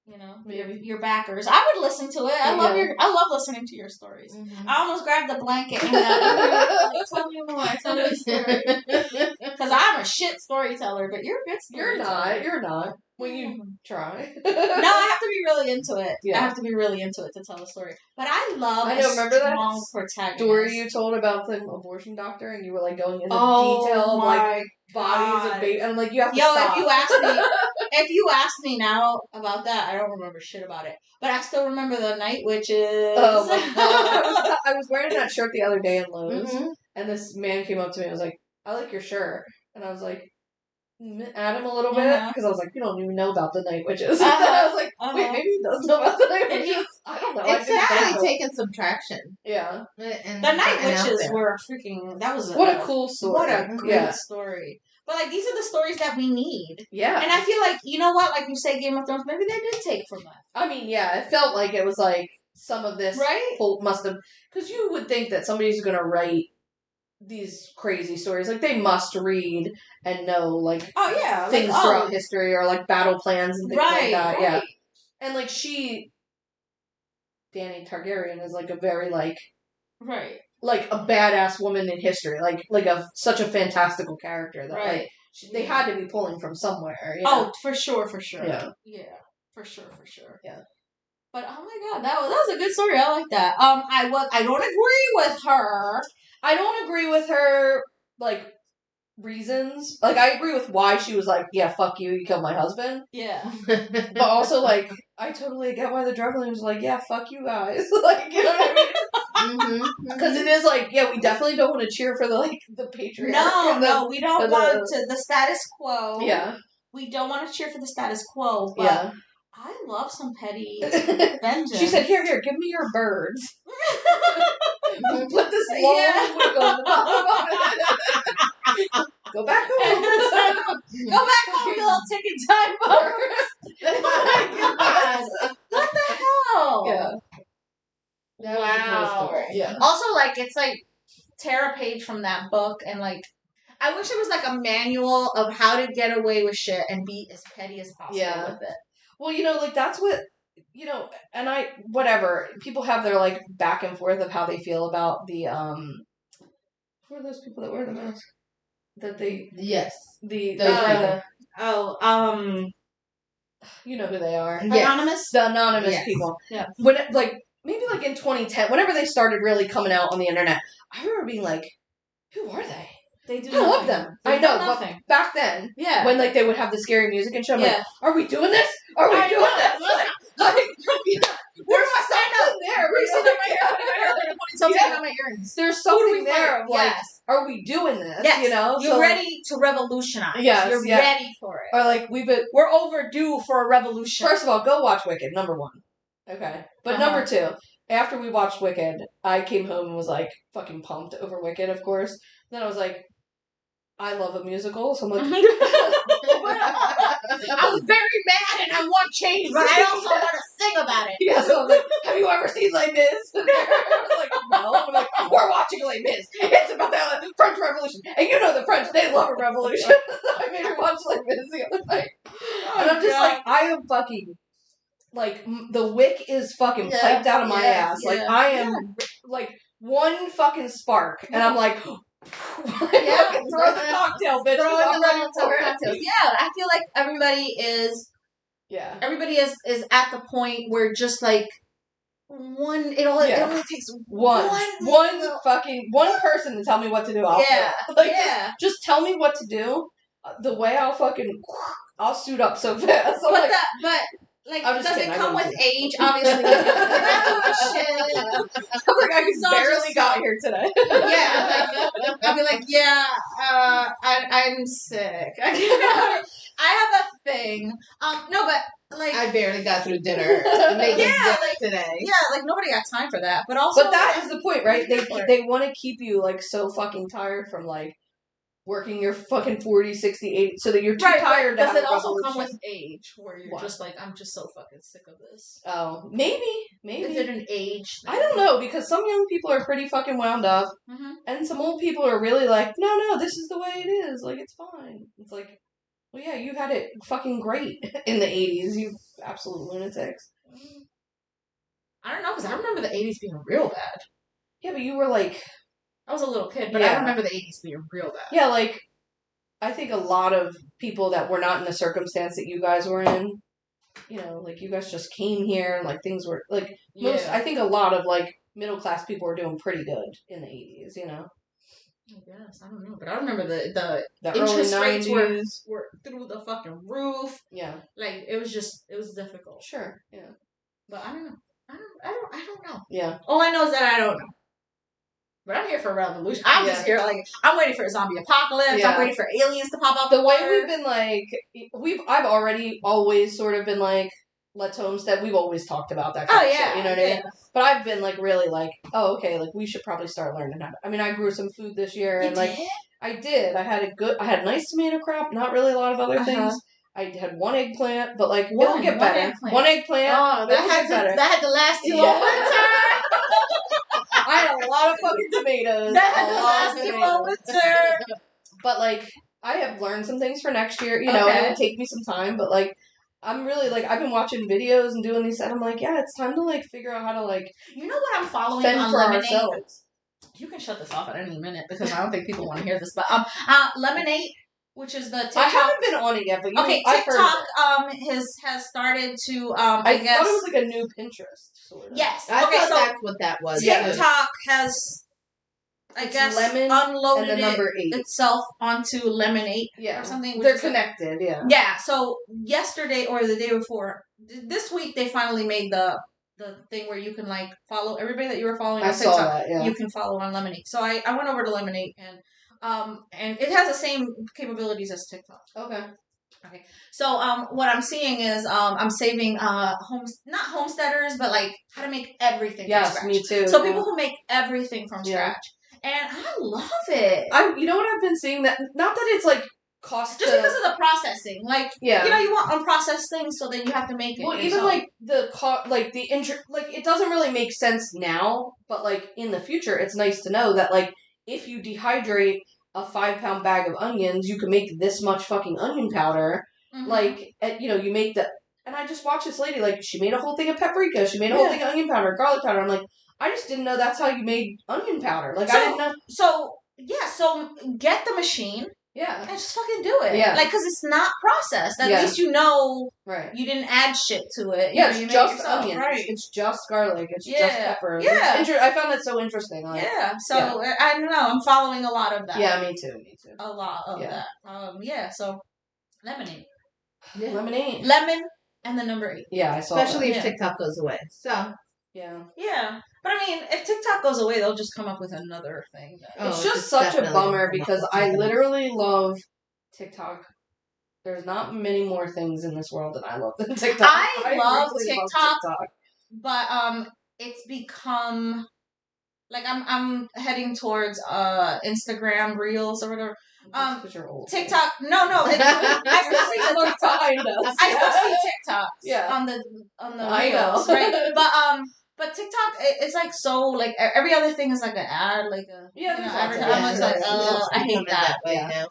You know, Maybe. your backers. I would listen to it. I love listening to your stories. Mm-hmm. I almost grabbed the blanket and like, tell me more. Tell me a story. Because I'm a shit storyteller, but you're a good storyteller. You're not. When you try. No, I have to be really into it. Yeah. I have to be really into it to tell a story. But I love remember that strong protagonist. story you told about the abortion doctor, and you were like going into Oh detail of like my bodies of babies. I'm like, you have to Yo, stop. if you ask me now about that, I don't remember shit about it. But I still remember the night witches. Oh my god! I was wearing that shirt the other day in Lowe's, Mm-hmm. and this man came up to me and was like, "I like your shirt," and I was like, at him a little bit Uh-huh. because I was like, "You don't even know about the night witches." Uh-huh. I was like, Uh-huh. "Wait, maybe he does know about the night And he- witches." I don't know. It's I didn't think actually so. taken some traction. Yeah. And The night and out witches there. were freaking. That was What a cool story. What a great Yeah. story. But like, these are the stories that we need. Yeah. And I feel like, you know what? Like you say, Game of Thrones. Maybe they did take from that, I mean, yeah, it felt like it was like some of this right? must have, because you would think that somebody's gonna write these crazy stories, like they must read and know like Oh yeah, things like, throughout history or like battle plans and things like that. right. Yeah, and like Dany Targaryen is like a very like a badass woman in history, like such a fantastical character that Right. like they had to be pulling from somewhere. You Oh, know? for sure. Yeah. Yeah, for sure. Yeah. But oh my god, that was a good story. I like that. I don't agree with her. I don't agree with her, like, reasons. Like, I agree with why she was like, yeah, fuck you, you killed my husband. Yeah. But also, like, I totally get why the Drevlin was like, yeah, fuck you guys. Like, you know what I mean? Because it is like, yeah, we definitely don't want to cheer for the patriarch. No, we don't want the status quo. Yeah. We don't want to cheer for the status quo, but Yeah. I love some petty vengeance. She said, here, give me your birds. Put this long wig on the bottom of it. Go back home. Go back home, you little ticking time bomb. Oh my god. What the hell? Yeah. That was a cool story. Yeah. Also, like, it's like tear a page from that book and like I wish it was like a manual of how to get away with shit and be as petty as possible with it. Well, you know, like that's what and whatever. People have their like back and forth of how they feel about the who are those people that wear the mask? That they Yes. the you know who they are. Anonymous? The anonymous Yes. people. Yeah. When maybe like in 2010, whenever they started really coming out on the internet, I remember being like, who are they? They do I love them. I know, but back then, when like they would have the scary music and shit, I'm like, are we doing this? Are we doing this? Where do I sign up there? My earrings. There's something there of like, are we doing this? Yes. You know? You're So, ready to revolutionize. Yes, You're yeah. ready for it. Or like We're overdue for a revolution. First of all, go watch Wicked, number 1. Okay. But number 2, after we watched Wicked, I came home and was like fucking pumped over Wicked, of course. Then I was like, I love a musical, so I'm like I'm very mad and I want change, but I also want to sing about it. yeah, so I'm like, have you ever seen Les Mis? I was like, no. I'm like, we're watching Les Mis. It's about the French Revolution. And you know the French, they love a revolution. I made her watch Les Mis the other night. And I'm just like, I am fucking, like, the wick is fucking piped out of my ass. Like, I am, like, one fucking spark. And I'm like, throw the cocktail, bitch. Throw in the I'm ready little for it. cocktails. Yeah, I feel like everybody is at the point where just like it only takes one person to tell me what to do. Just tell me what to do. The way I'll suit up so fast. Does it come with age? Obviously, I barely got here today. I'll be like, I'm sick. I have a thing. No, but like I barely got through dinner. Today. Yeah, like nobody got time for that. But also, that is the point, right? They want to keep you like so fucking tired from like working your fucking 40, 60, 80, so that you're too tired to have Does it a also revolution. come with age, where you're just like, I'm just so fucking sick of this? Oh, maybe. Is it an age thing? I don't know, because some young people are pretty fucking wound up, and some old people are really like, no, this is the way it is. Like, it's fine. It's like, Well, yeah, you had it fucking great in the 80s, you absolute lunatics. I don't know, because I remember the 80s being real bad. Yeah, but you were like... I was a little kid, but Yeah. I remember the 80s being real bad. Yeah, like, I think a lot of people that were not in the circumstance that you guys were in, you know, like, you guys just came here and, like, things were, like, I think a lot of, like, middle-class people were doing pretty good in the 80s, you know? I guess. I don't know. But I remember the The interest early rates 90s. were through the fucking roof. Yeah. Like, it was difficult. Sure, yeah. But I don't know. I don't know. Yeah. All I know is that I don't know. But I'm here for a revolution. I'm just here, like, I'm waiting for a zombie apocalypse. Yeah. I'm waiting for aliens to pop up. The way we've been, like, I've already always sort of been, like, Let's Homestead, we've always talked about that kind of shit, you know what I mean? But I've been, like, really, like, oh, okay, like, we should probably start learning how to, I mean, I grew some food this year, and, like, I did. I had a nice tomato crop, not really a lot of other things. I had one eggplant, but, like, it'll get better. Eggplant. One eggplant, Oh, that had to last you all winter. I had a lot of fucking tomatoes. That had to last you all winter. But, like, I have learned some things for next year, you know, and it would take me some time, but, like, I'm really, like, I've been watching videos and doing these, and I'm like, yeah, it's time to, like, figure out how to, like, You know what I'm following fend on for Lemonade? ourselves. You can shut this off at any minute because I don't think people want to hear this. But Lemonade, which is the TikTok. I haven't been on it yet, but I've heard TikTok has started to I guess thought it was like a new Pinterest sort of. yes. I Okay, thought so that's what that was. TikTok has It's guess lemon unloaded and the number 8. itself onto Lemonade Yeah. or something. They're connected, yeah. Yeah. So yesterday or the day before, this week they finally made the thing where you can like follow everybody that you were following on TikTok. Saw that, yeah. You can follow on Lemonade. So I went over to Lemonade and it has the same capabilities as TikTok. Okay. So what I'm seeing is I'm saving not homesteaders, but like how to make everything from scratch. Me too. So people who make everything from scratch. And I love it. You know what I've been seeing, that not that it's like cost just because of the processing. Like you know, you want unprocessed things, so then you have to make it. Well, yourself. even like it doesn't really make sense now, but like in the future, it's nice to know that like if you dehydrate a 5-pound bag of onions, you can make this much fucking onion powder. Mm-hmm. Like, you know, you make the. And I just watched this lady, like, she made a whole thing of paprika, she made a whole thing of onion powder, garlic powder. I'm like, I just didn't know that's how you made onion powder. Like, I didn't know. So get the machine. Yeah. And just fucking do it. Yeah. Like, because it's not processed. At least you know you didn't add shit to it. Yeah, you it's just yourself, onions. right. It's just garlic. It's just pepper. Yeah. I found that so interesting. Like, So, I don't know. I'm following a lot of that. Yeah, me too. A lot of that. So, Lemonade. Yeah. Lemonade. Lemon and the number 8. Yeah, I saw Especially that. if TikTok goes away. So. Yeah. But I mean, if TikTok goes away, they'll just come up with another thing. It's just such a bummer because I literally love TikTok. There's not many more things in this world that I love than TikTok. I love really TikTok, love TikTok, but it's become like I'm heading towards Instagram Reels or whatever. Because you're old. TikTok, no, I still see TikToks on the I Reels, know. right? But TikTok, it's like so like every other thing is like an ad, like a I'm like, I hate that.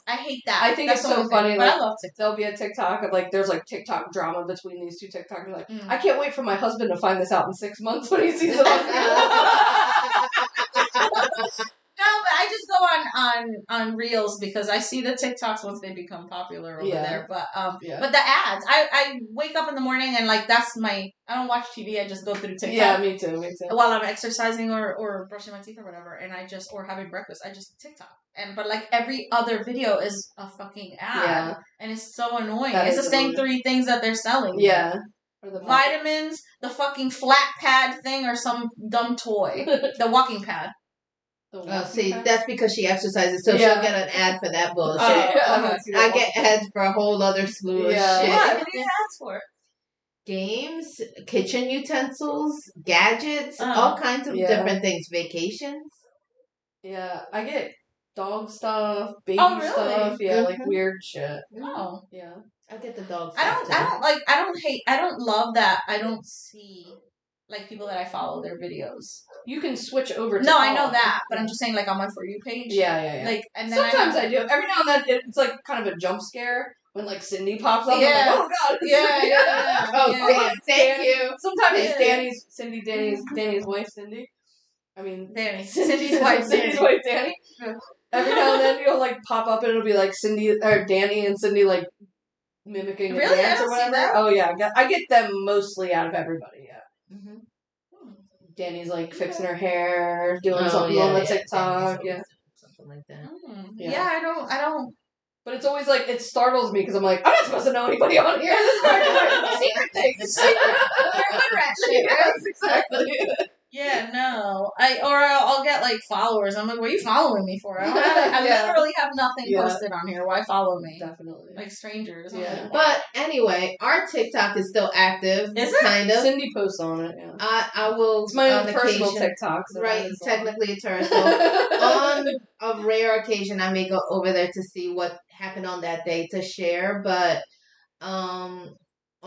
I hate that. I think That's it's so funny. But Like, I love TikTok. There'll be a TikTok of like there's like TikTok drama between these two TikTokers. Like, I can't wait for my husband to find this out in 6 months when he sees it on. No, but I just go on Reels because I see the TikToks once they become popular over there. But but the ads, I wake up in the morning and like that's I don't watch TV. I just go through TikTok. Yeah, me too. While I'm exercising or brushing my teeth or whatever, and or having breakfast, I just TikTok. But like every other video is a fucking ad, and it's so annoying. It's the same 3 things that they're selling. Yeah. Or the vitamins, the fucking flat pad thing, or some dumb toy, the walking pad. Oh, see, that's because she exercises, so she'll get an ad for that bullshit. I get ads for a whole other slew of shit. What do you ads for? Games, kitchen utensils, gadgets, all kinds of different things. Vacations. Yeah, I get dog stuff, baby stuff. Yeah, like weird shit. Oh, yeah. I get the dog stuff. I don't love that. I don't see like people that I follow their videos. You can switch over to No, I know follow. that, but I'm just saying like on my For You page. Yeah. Like, and then sometimes I do. Every now and then it's like kind of a jump scare when like Cindy pops up. Yeah. I'm like, oh god. Yeah. Oh, Yeah. thank you. Sometimes it's Yeah. Danny's wife, Cindy. I mean, Cindy's wife, Cindy's wife, Danny. Every now and then you'll like pop up and it'll be like Cindy or Danny and Cindy like mimicking a Really? dance I or don't see whatever. that. Oh yeah, I get them mostly out of everybody. Yeah. Mhm. Danny's like fixing her hair, doing Oh, something yeah, on the yeah, TikTok. yeah. Yeah. Something like that. Yeah. Yeah, I don't. But it's always like, it startles me because I'm like, I'm not supposed to know anybody on here. This is like secret thing. It's secret. Yes, exactly. Yeah, no. I'll get like followers. I'm like, what are you following me for? I Yeah. literally have nothing Yeah. posted on here. Why follow me? Definitely. Like strangers. Yeah. But anyway, our TikTok is still active. Is it? Kind of. Cindy posts on it, yeah. I will. It's my own on personal occasion- TikTok. So Right, that is technically it's hers. So on a rare occasion, I may go over there to see what happened on that day to share. But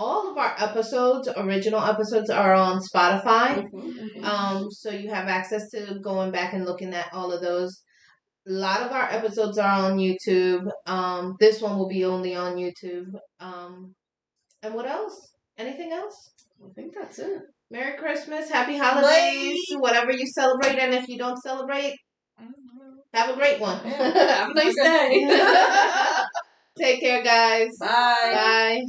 all of our episodes, original episodes, are on Spotify. So you have access to going back and looking at all of those. A lot of our episodes are on YouTube. This one will be only on YouTube. And what else? Anything else? I think that's it. Merry Christmas, Happy Holidays, whatever you celebrate, and if you don't celebrate, have a great one. Have a nice day. Take care, guys. Bye. Bye.